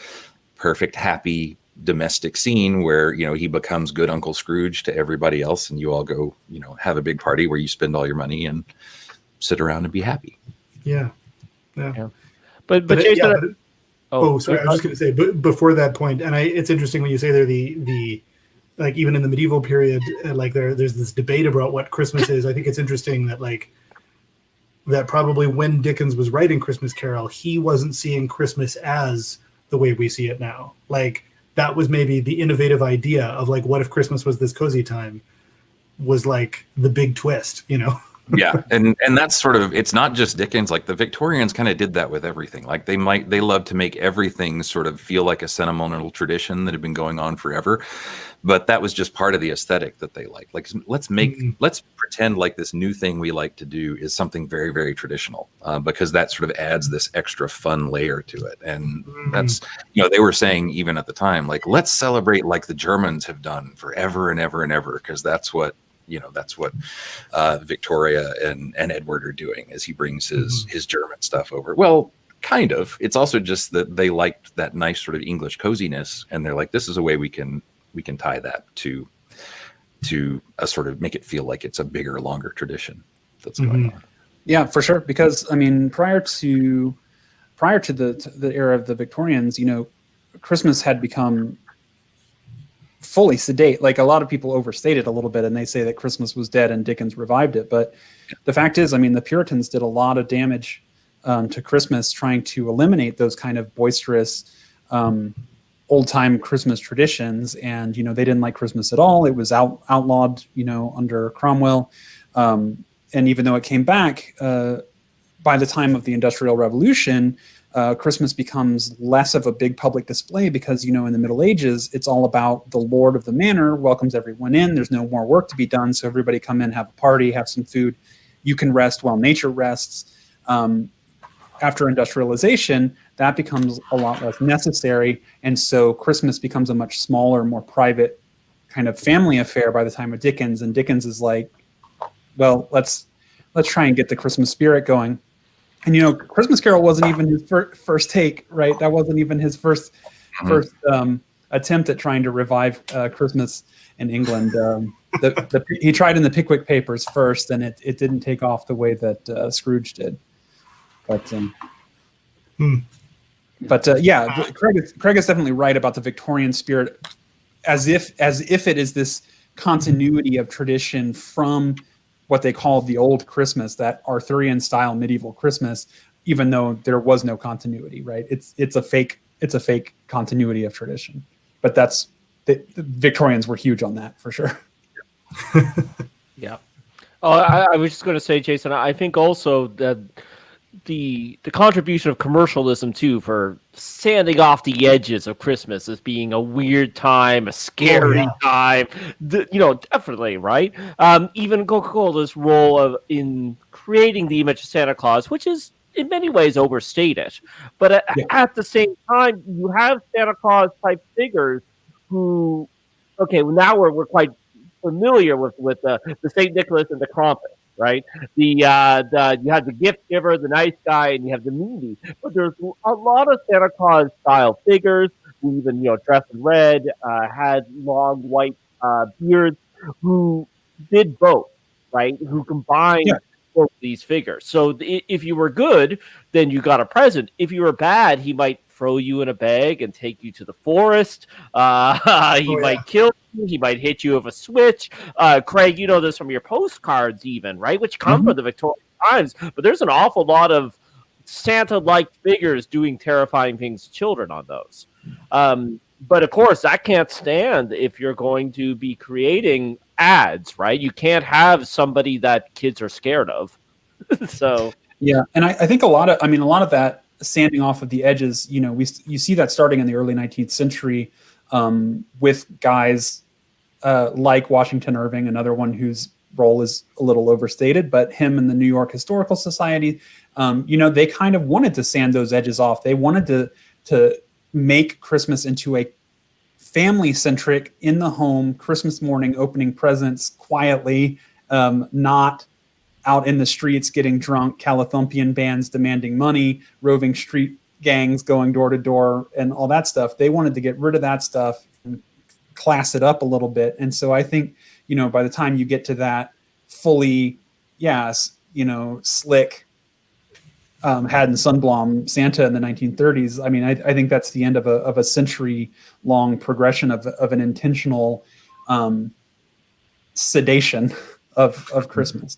perfect, happy domestic scene where, he becomes good Uncle Scrooge to everybody else, and you all go, have a big party where you spend all your money and sit around and be happy. Yeah. But Jason, sorry, I was just going to say, but before that point, and it's interesting when you say there the like, even in the medieval period, like there's this debate about what Christmas is. I think it's interesting that that probably when Dickens was writing Christmas Carol, he wasn't seeing Christmas as the way we see it now. Like, that was maybe the innovative idea of, like, what if Christmas was this cozy time, was like the big twist, Yeah, and that's sort of, it's not just Dickens. Like, the Victorians kind of did that with everything. Like, they love to make everything sort of feel like a sentimental tradition that had been going on forever. But that was just part of the aesthetic that they liked. Like, let's pretend like this new thing we like to do is something very, very traditional, because that sort of adds this extra fun layer to it. And that's, they were saying even at the time, like, let's celebrate like the Germans have done forever and ever and ever, because that's what Victoria and Edward are doing, as he brings his German stuff over. Well, kind of. It's also just that they liked that nice sort of English coziness, and they're like, this is a way we can tie that to a sort of make it feel like it's a bigger, longer tradition that's going on. Yeah, for sure. Because I mean, prior to the era of the Victorians, Christmas had become fully sedate. Like, a lot of people overstate it a little bit, and they say that Christmas was dead and Dickens revived it. But the fact is, I mean, the Puritans did a lot of damage to Christmas, trying to eliminate those kind of boisterous old-time Christmas traditions. And, they didn't like Christmas at all. It was outlawed, under Cromwell. And even though it came back, by the time of the Industrial Revolution, Christmas becomes less of a big public display, because, in the Middle Ages, it's all about the lord of the manor welcomes everyone in. There's no more work to be done. So everybody come in, have a party, have some food. You can rest while nature rests. After industrialization, that becomes a lot less necessary. And so Christmas becomes a much smaller, more private kind of family affair by the time of Dickens. And Dickens is like, well, let's try and get the Christmas spirit going. And, Christmas Carol wasn't even his first take, right? That wasn't even his first attempt at trying to revive Christmas in England. He tried in the Pickwick Papers first, and it didn't take off the way that Scrooge did. But yeah, Craig is definitely right about the Victorian spirit, as if it is this continuity of tradition from what they call the old Christmas, that Arthurian style medieval Christmas, even though there was no continuity, right? It's a fake continuity of tradition. But the Victorians were huge on that for sure. Yeah. Oh, I was just going to say, Jason, I think also that the contribution of commercialism too, for sanding off the edges of Christmas as being a weird time, a scary time, definitely, right? Even Coca-Cola's role in creating the image of Santa Claus, which is in many ways overstated, but at the same time, you have Santa Claus type figures who, now we're quite familiar with the Saint Nicholas and the Krampus. Right, you have the gift giver, the nice guy, and you have the meanie. But there's a lot of Santa Claus style figures who even dressed in red, had long white beards, who did both, right? Who combined both these figures. So if you were good, then you got a present. If you were bad, he might throw you in a bag and take you to the forest. He might kill you. He might hit you with a switch. Craig, you know this from your postcards even, right? Which come from the Victorian times. But there's an awful lot of Santa-like figures doing terrifying things to children on those. But of course, that can't stand if you're going to be creating ads, right? You can't have somebody that kids are scared of. So yeah, and I think a lot of that sanding off of the edges, you see that starting in the early 19th century with guys like Washington Irving, another one whose role is a little overstated, but him and the New York Historical Society, they kind of wanted to sand those edges off. They wanted to make Christmas into a family-centric, in the home, Christmas morning, opening presents quietly, not out in the streets getting drunk, Calathumpian bands demanding money, roving street gangs going door to door, and all that stuff. They wanted to get rid of that stuff and class it up a little bit. And so I think, by the time you get to that fully, slick, Haddon Sundblom Santa in the 1930s. I mean, I think that's the end of a century-long progression of an intentional sedation of Christmas.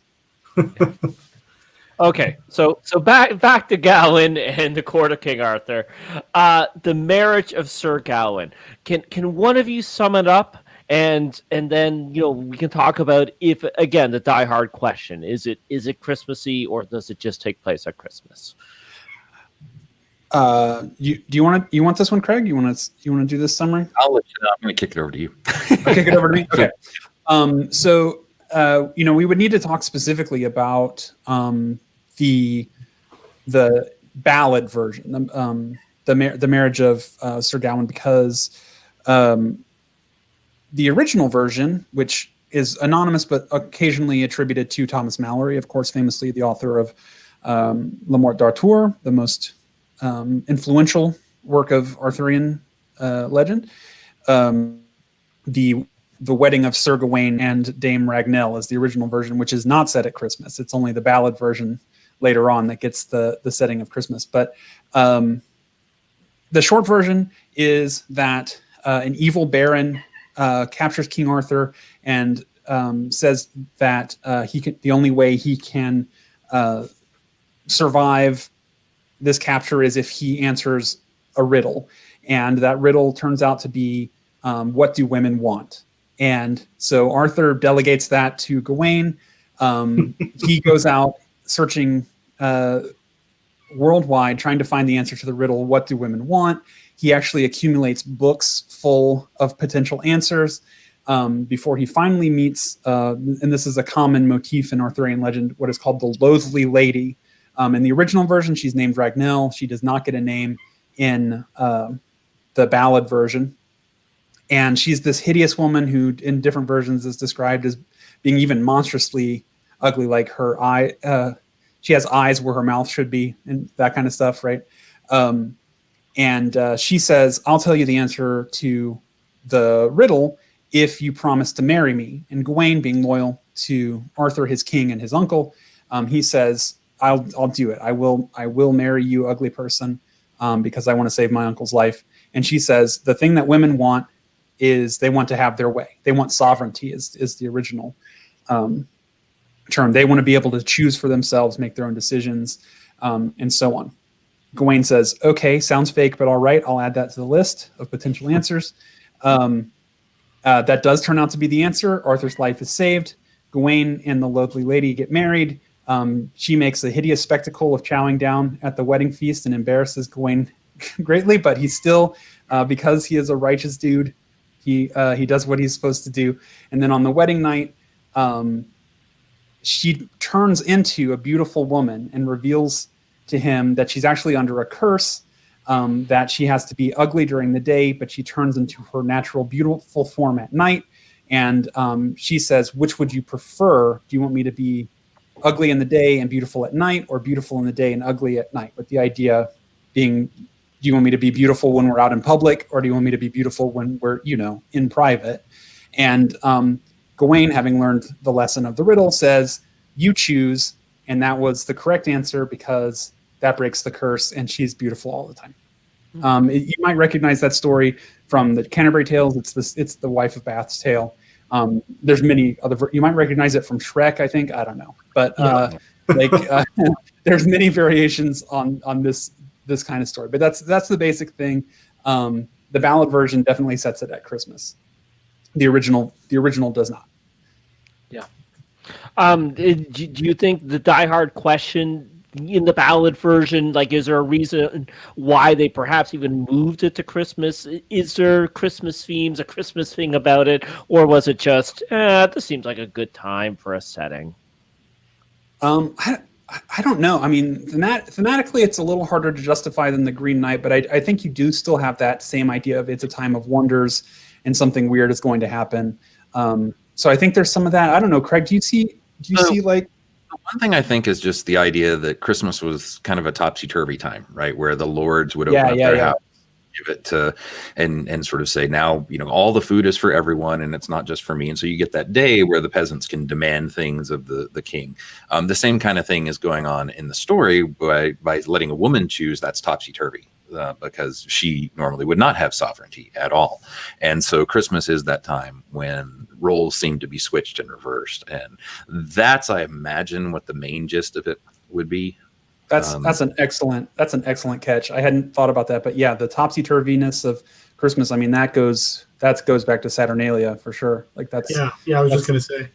Okay, so back to Gawain and the court of King Arthur. The marriage of Sir Gawain. Can one of you sum it up? And then we can talk about, if again, the diehard question: is it Christmassy, or does it just take place at Christmas? You want this one, Craig? You want to do this summary? I'll let you know. I'm going to kick it over to you. Kick it over to me. Okay. So we would need to talk specifically about the ballad version, the marriage of Sir Gawain, because the original version, which is anonymous but occasionally attributed to Thomas Malory, of course, famously the author of La Mort d'Arthur, the most influential work of Arthurian legend. The wedding of Sir Gawain and Dame Ragnell is the original version, which is not set at Christmas. It's only the ballad version later on that gets the setting of Christmas. But the short version is that an evil baron captures King Arthur and says that the only way he can survive this capture is if he answers a riddle, and that riddle turns out to be what do women want? And so Arthur delegates that to Gawain. He goes out searching worldwide, trying to find the answer to the riddle, what do women want? He actually accumulates books full of potential answers before he finally meets, and this is a common motif in Arthurian legend, what is called the Loathly Lady. In the original version, she's named Ragnell. She does not get a name in the ballad version. And she's this hideous woman who, in different versions, is described as being even monstrously ugly, like her eye. She has eyes where her mouth should be, and that kind of stuff, right? And she says, I'll tell you the answer to the riddle if you promise to marry me. And Gawain, being loyal to Arthur, his king and his uncle, he says, I'll do it. I will marry you, ugly person, because I want to save my uncle's life. And she says, the thing that women want is they want to have their way. They want sovereignty is the original term. They want to be able to choose for themselves, make their own decisions, and so on. Gawain says, okay, sounds fake, but all right, I'll add that to the list of potential answers. That does turn out to be the answer. Arthur's life is saved. Gawain and the Loathly Lady get married. She makes a hideous spectacle of chowing down at the wedding feast and embarrasses Gawain greatly, but he's still, because he is a righteous dude, he does what he's supposed to do. And then on the wedding night, she turns into a beautiful woman and reveals to him that she's actually under a curse, that she has to be ugly during the day, but she turns into her natural, beautiful form at night. And she says, which would you prefer? Do you want me to be ugly in the day and beautiful at night, or beautiful in the day and ugly at night? With the idea being Do you want me to be beautiful when we're out in public, or do you want me to be beautiful when we're, in private? And Gawain, having learned the lesson of the riddle, says, you choose. And that was the correct answer because that breaks the curse and she's beautiful all the time. You might recognize that story from the Canterbury Tales. It's the wife of Bath's tale. There's many other. You might recognize it from Shrek, I think. I don't know, but there's many variations on this kind of story. But that's the basic thing. The ballad version definitely sets it at Christmas. The original does not. Yeah. Do you think the diehard question in the ballad version, like, is there a reason why they perhaps even moved it to Christmas? Is there Christmas themes, a Christmas thing about it, or was it just, this seems like a good time for a setting? I don't know. I mean, thematically, it's a little harder to justify than the Green Knight, but I think you do still have that same idea of it's a time of wonders and something weird is going to happen. So I think there's some of that. I don't know, Craig. Do you see like? One thing I think is just the idea that Christmas was kind of a topsy-turvy time, right? Where the lords would open up their house, give it to, and sort of say, now, all the food is for everyone and it's not just for me. And so you get that day where the peasants can demand things of the king. The same kind of thing is going on in the story by letting a woman choose. That's topsy-turvy. Because she normally would not have sovereignty at all. And so Christmas is that time when roles seem to be switched and reversed. And that's, I imagine, what the main gist of it would be. That's an excellent catch. I hadn't thought about that, but yeah, the topsy-turviness of Christmas, I mean, that goes back to Saturnalia for sure. Like that's I was just going to say.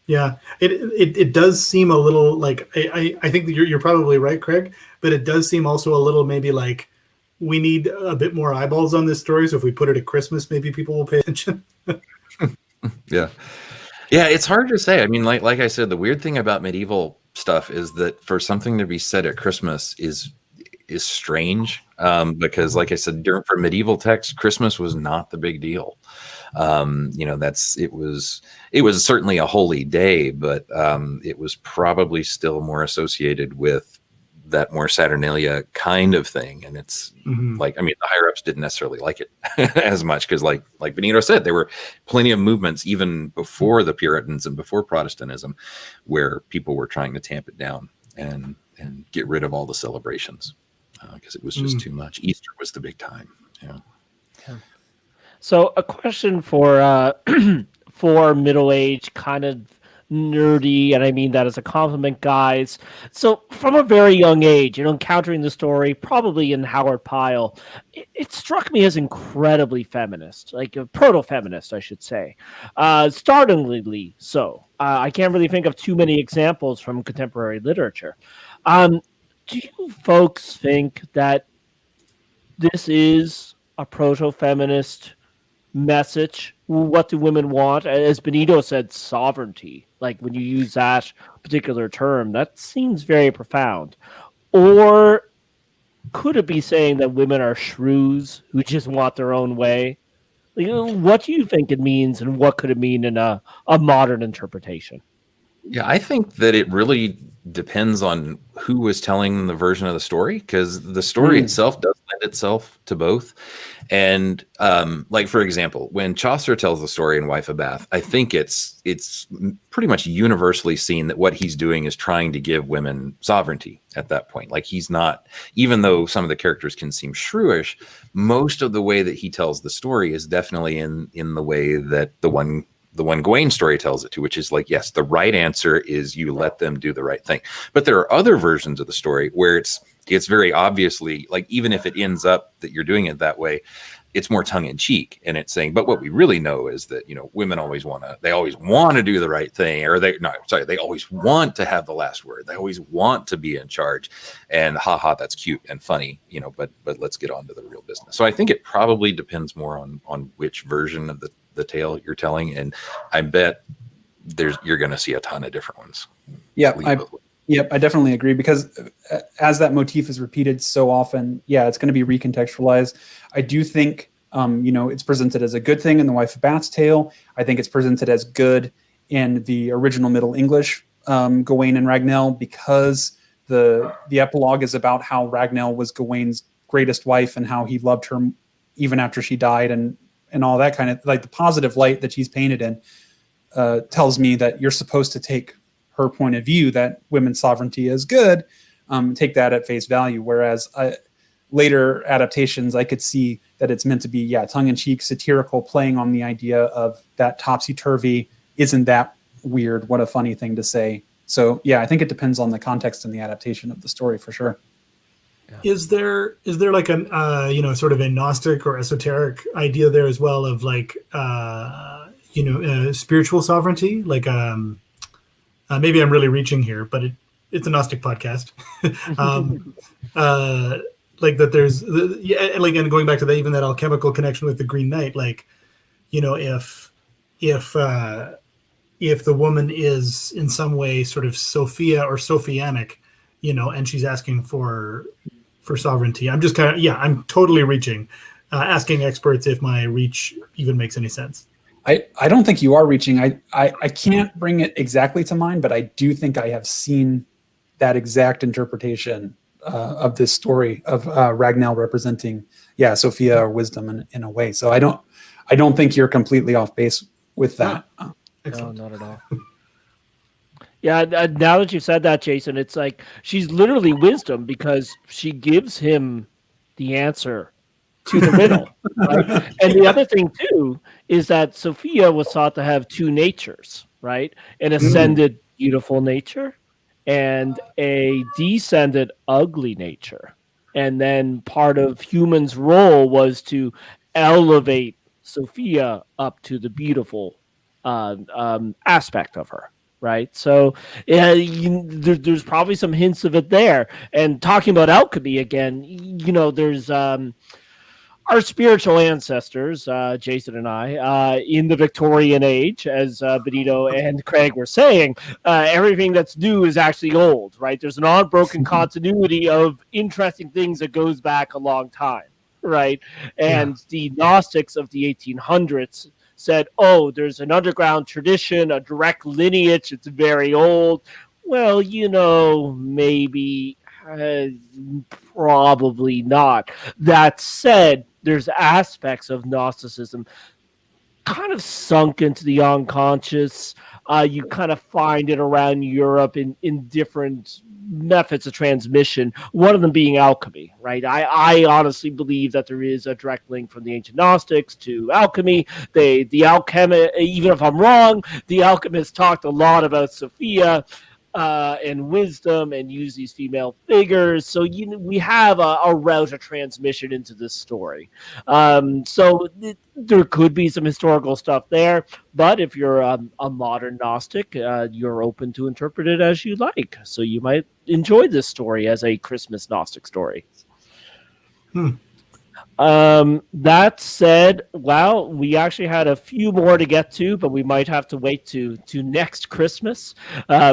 Yeah, it does seem a little like I think that you're probably right, Craig, but it does seem also a little maybe like we need a bit more eyeballs on this story. So if we put it at Christmas, maybe people will pay attention. Yeah, it's hard to say. I mean, like I said, the weird thing about medieval stuff is that for something to be set at Christmas is strange because, like I said, for medieval texts, Christmas was not the big deal. It was certainly a holy day, but it was probably still more associated with that more Saturnalia kind of thing. And it's like, I mean, the higher ups didn't necessarily like it as much because like Benito said, there were plenty of movements even before the Puritans and before Protestantism where people were trying to tamp it down and get rid of all the celebrations because it was just too much. Easter was the big time. Yeah. So a question for for middle-aged, kind of nerdy, and I mean that as a compliment, guys. So from a very young age, encountering the story, probably in Howard Pyle, it struck me as incredibly feminist, like a proto-feminist, I should say. Startlingly so. I can't really think of too many examples from contemporary literature. Do you folks think that this is a proto-feminist message? What do women want? As Benito said, sovereignty. Like when you use that particular term, that seems very profound. Or could it be saying that women are shrews who just want their own way? What do you think it means, and what could it mean in a modern interpretation? Yeah, I think that it really depends on who was telling the version of the story, because the story itself does lend itself to both. And like, for example, when Chaucer tells the story in Wife of Bath, I think it's pretty much universally seen that what he's doing is trying to give women sovereignty at that point. Like he's not, even though some of the characters can seem shrewish, most of the way that he tells the story is definitely in the way that the one Gawain story tells it to, which is like, yes, the right answer is you let them do the right thing. But there are other versions of the story where it's very obviously, like, even if it ends up that you're doing it that way, it's more tongue in cheek. And it's saying, but what we really know is that, women always want to do the right thing, or they always want to have the last word. They always want to be in charge, and haha, that's cute and funny, but let's get on to the real business. So I think it probably depends more on which version of the tale you're telling. And I bet you're going to see a ton of different ones. Yep, I definitely agree, because as that motif is repeated so often, it's going to be recontextualized. I do think, it's presented as a good thing in the Wife of Bath's tale. I think it's presented as good in the original Middle English Gawain and Ragnell, because the epilogue is about how Ragnell was Gawain's greatest wife and how he loved her even after she died, and all that kind of, like, the positive light that she's painted in tells me that you're supposed to take her point of view that women's sovereignty is good, take that at face value. Whereas later adaptations, I could see that it's meant to be, tongue-in-cheek, satirical, playing on the idea of that topsy-turvy, isn't that weird? What a funny thing to say. So yeah, I think it depends on the context and the adaptation of the story for sure. Yeah. Is there like an sort of a Gnostic or esoteric idea there as well of like spiritual sovereignty? Like maybe I'm really reaching here, but it's a Gnostic podcast. Like that there's and going back to even that alchemical connection with the Green Knight, like, if the woman is in some way sort of Sophia or Sophianic, and she's asking for sovereignty. I'm just I'm totally reaching, asking experts if my reach even makes any sense. I don't think you are reaching. I can't bring it exactly to mind, but I do think I have seen that exact interpretation of this story of Ragnell representing, Sophia or wisdom in a way. So I don't think you're completely off base with that. No, not at all. Yeah, now that you said that, Jason, it's like she's literally wisdom because she gives him the answer to the riddle. Right? And the other thing, too, is that Sophia was thought to have two natures, right? An ascended, beautiful nature and a descended, ugly nature. And then part of humans' role was to elevate Sophia up to the beautiful aspect of her. Right. So there's probably some hints of it there. And talking about alchemy again, there's our spiritual ancestors, Jason and I, in the Victorian age, as Benito and Craig were saying, everything that's new is actually old. Right. There's an unbroken continuity of interesting things that goes back a long time. Right. And the Gnostics of the 1800s said, oh, there's an underground tradition, a direct lineage, it's very old. Well, maybe, probably not. That said, there's aspects of Gnosticism kind of sunk into the unconscious. You kind of find it around Europe in different methods of transmission, one of them being alchemy, right? I honestly believe that there is a direct link from the ancient Gnostics to alchemy. The alchemist, even if I'm wrong, the alchemists talked a lot about Sophia and wisdom and use these female figures. So we have a route of transmission into this story. So there could be some historical stuff there, but if you're a modern Gnostic, you're open to interpret it as you like. So you might enjoy this story as a Christmas Gnostic story. That said, well, we actually had a few more to get to, but we might have to wait to next Christmas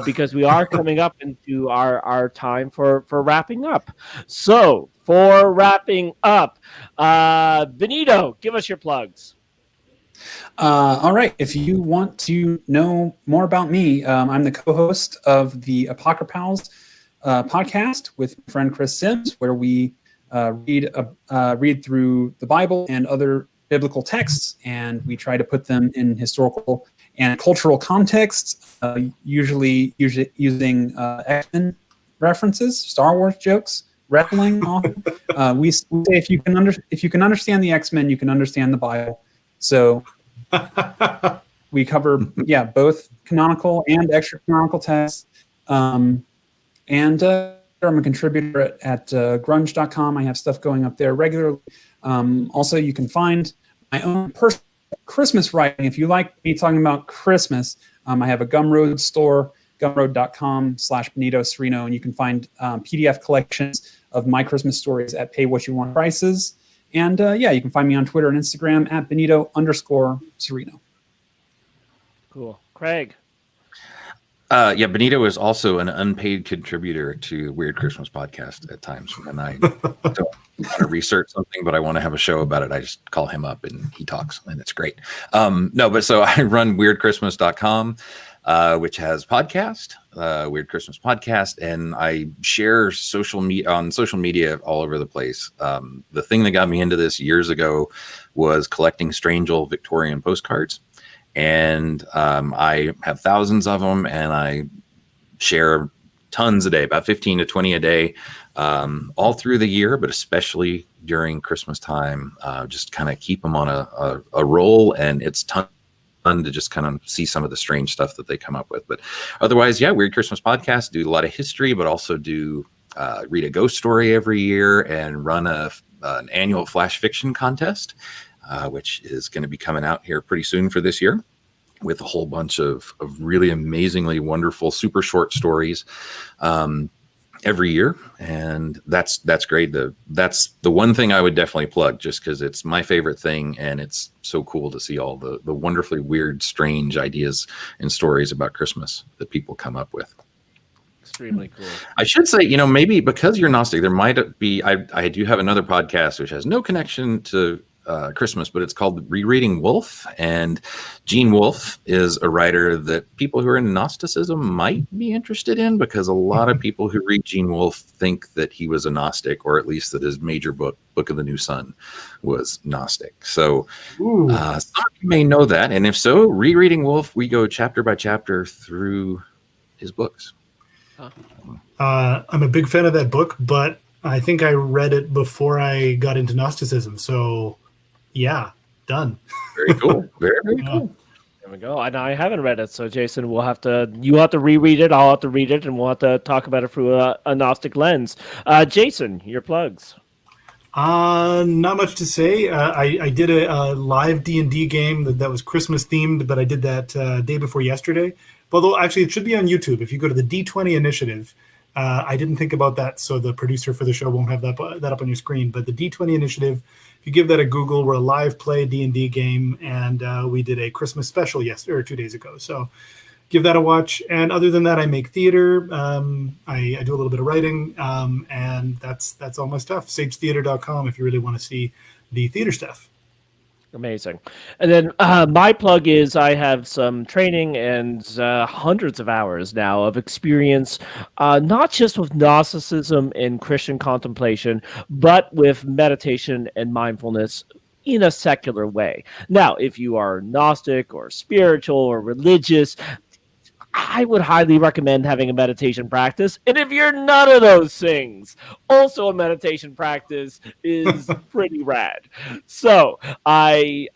because we are coming up into our time for wrapping up. So for wrapping up, Benito, give us your plugs. All right. If you want to know more about me, I'm the co-host of the Apocryphals podcast with my friend Chris Sims, where we read through the Bible and other biblical texts, and we try to put them in historical and cultural contexts, usually using X-Men references, Star Wars jokes, wrestling. We say if you can understand the X-Men, you can understand the Bible. So we cover both canonical and extra canonical texts, and I'm a contributor at grunge.com. I have stuff going up there regularly. Also, you can find my own personal Christmas writing. If you like me talking about Christmas, I have a Gumroad store, gumroad.com/Benito Cereno, and you can find PDF collections of my Christmas stories at pay what you want prices. And you can find me on Twitter and Instagram at Benito_Cereno. Cool. Craig. Benito is also an unpaid contributor to Weird Christmas podcast at times. When I don't want to research something, but I want to have a show about it, I just call him up and he talks, and it's great. So I run weirdchristmas.com. which has podcast, Weird Christmas podcast, and I share on social media all over the place. The thing that got me into this years ago was collecting strange old Victorian postcards, and I have thousands of them, and I share tons a day, about 15 to 20 a day, all through the year, but especially during Christmas time. Just kind of keep them on a roll, and it's fun to just kind of see some of the strange stuff that they come up with. But otherwise, yeah, Weird Christmas podcast, do a lot of history, but also do read a ghost story every year and run an annual flash fiction contest, which is going to be coming out here pretty soon for this year, with a whole bunch of really amazingly wonderful, super short stories every year. And that's great. That's the one thing I would definitely plug, just because it's my favorite thing. And it's so cool to see all the wonderfully weird, strange ideas and stories about Christmas that people come up with. Extremely cool. I should say, maybe because you're Gnostic, there might be, I do have another podcast which has no connection to Christmas, but it's called Rereading Wolf, and Gene Wolfe is a writer that people who are in Gnosticism might be interested in, because a lot of people who read Gene Wolfe think that he was a Gnostic, or at least that his major book of the New Sun, was Gnostic. So some of you may know that, and if so, Rereading Wolfe, we go chapter by chapter through his books. I'm a big fan of that book, but I think I read it before I got into Gnosticism, so yeah, done. Very cool. Very, very cool. There we go. And I haven't read it, so Jason, you have to reread it. I'll have to read it, and we'll have to talk about it through a Gnostic lens. Jason, your plugs. Not much to say. I did a live D&D game that was Christmas themed, but I did that day before yesterday. Although actually, it should be on YouTube. If you go to the D20 Initiative, I didn't think about that, so the producer for the show won't have that up on your screen. But the D20 Initiative, if you give that a Google, we're a live play D&D game, and we did a Christmas special 2 days ago. So give that a watch. And other than that, I make theater. I do a little bit of writing, and that's all my stuff. SageTheater.com if you really want to see the theater stuff. Amazing. And then my plug is I have some training and hundreds of hours now of experience, not just with Gnosticism and Christian contemplation, but with meditation and mindfulness in a secular way. Now, if you are Gnostic or spiritual or religious, I would highly recommend having a meditation practice. And if you're none of those things, also a meditation practice is pretty rad. So I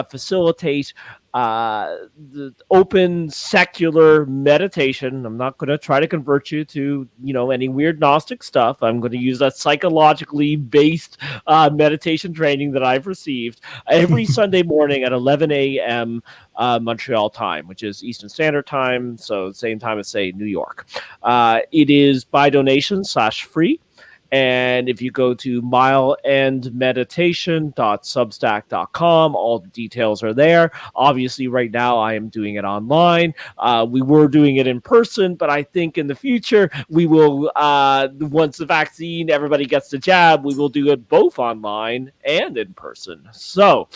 facilitate the open secular meditation. I'm not going to try to convert you to, any weird Gnostic stuff. I'm going to use that psychologically based meditation training that I've received every Sunday morning at 11 a.m. Montreal time, which is Eastern Standard Time. So same time as, say, New York. It is by donation /free. And if you go to mileandmeditation.substack.com, all the details are there. Obviously, right now, I am doing it online. We were doing it in person, but I think in the future, we will, once the vaccine, everybody gets the jab, we will do it both online and in person. So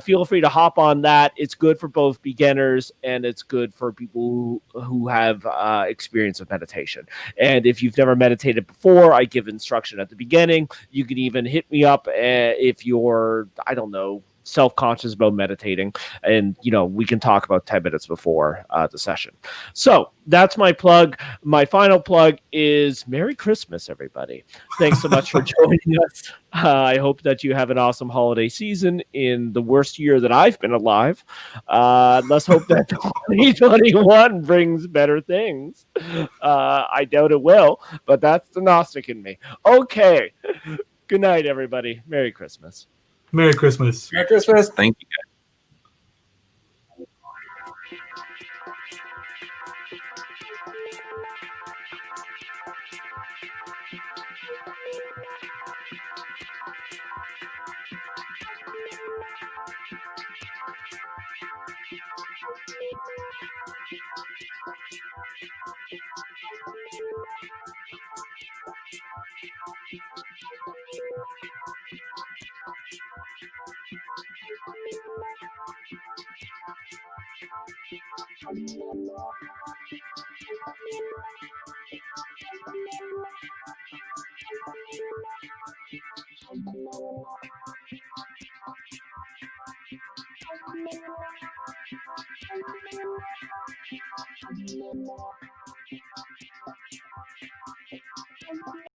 feel free to hop on that. It's good for both beginners, and it's good for people who have experience with meditation. And if you've never meditated before, I give instructions at the beginning. You can even hit me up if you're, self-conscious about meditating, and we can talk about 10 minutes before the session. So that's my plug. My final plug is Merry Christmas, everybody. Thanks so much for joining us. I hope that you have an awesome holiday season in the worst year that I've been alive. Let's hope that 2021 brings better things. I doubt it will, but that's the Gnostic in me. Okay. Good night, everybody. Merry Christmas. Merry Christmas. Merry Christmas. Thank you, guys.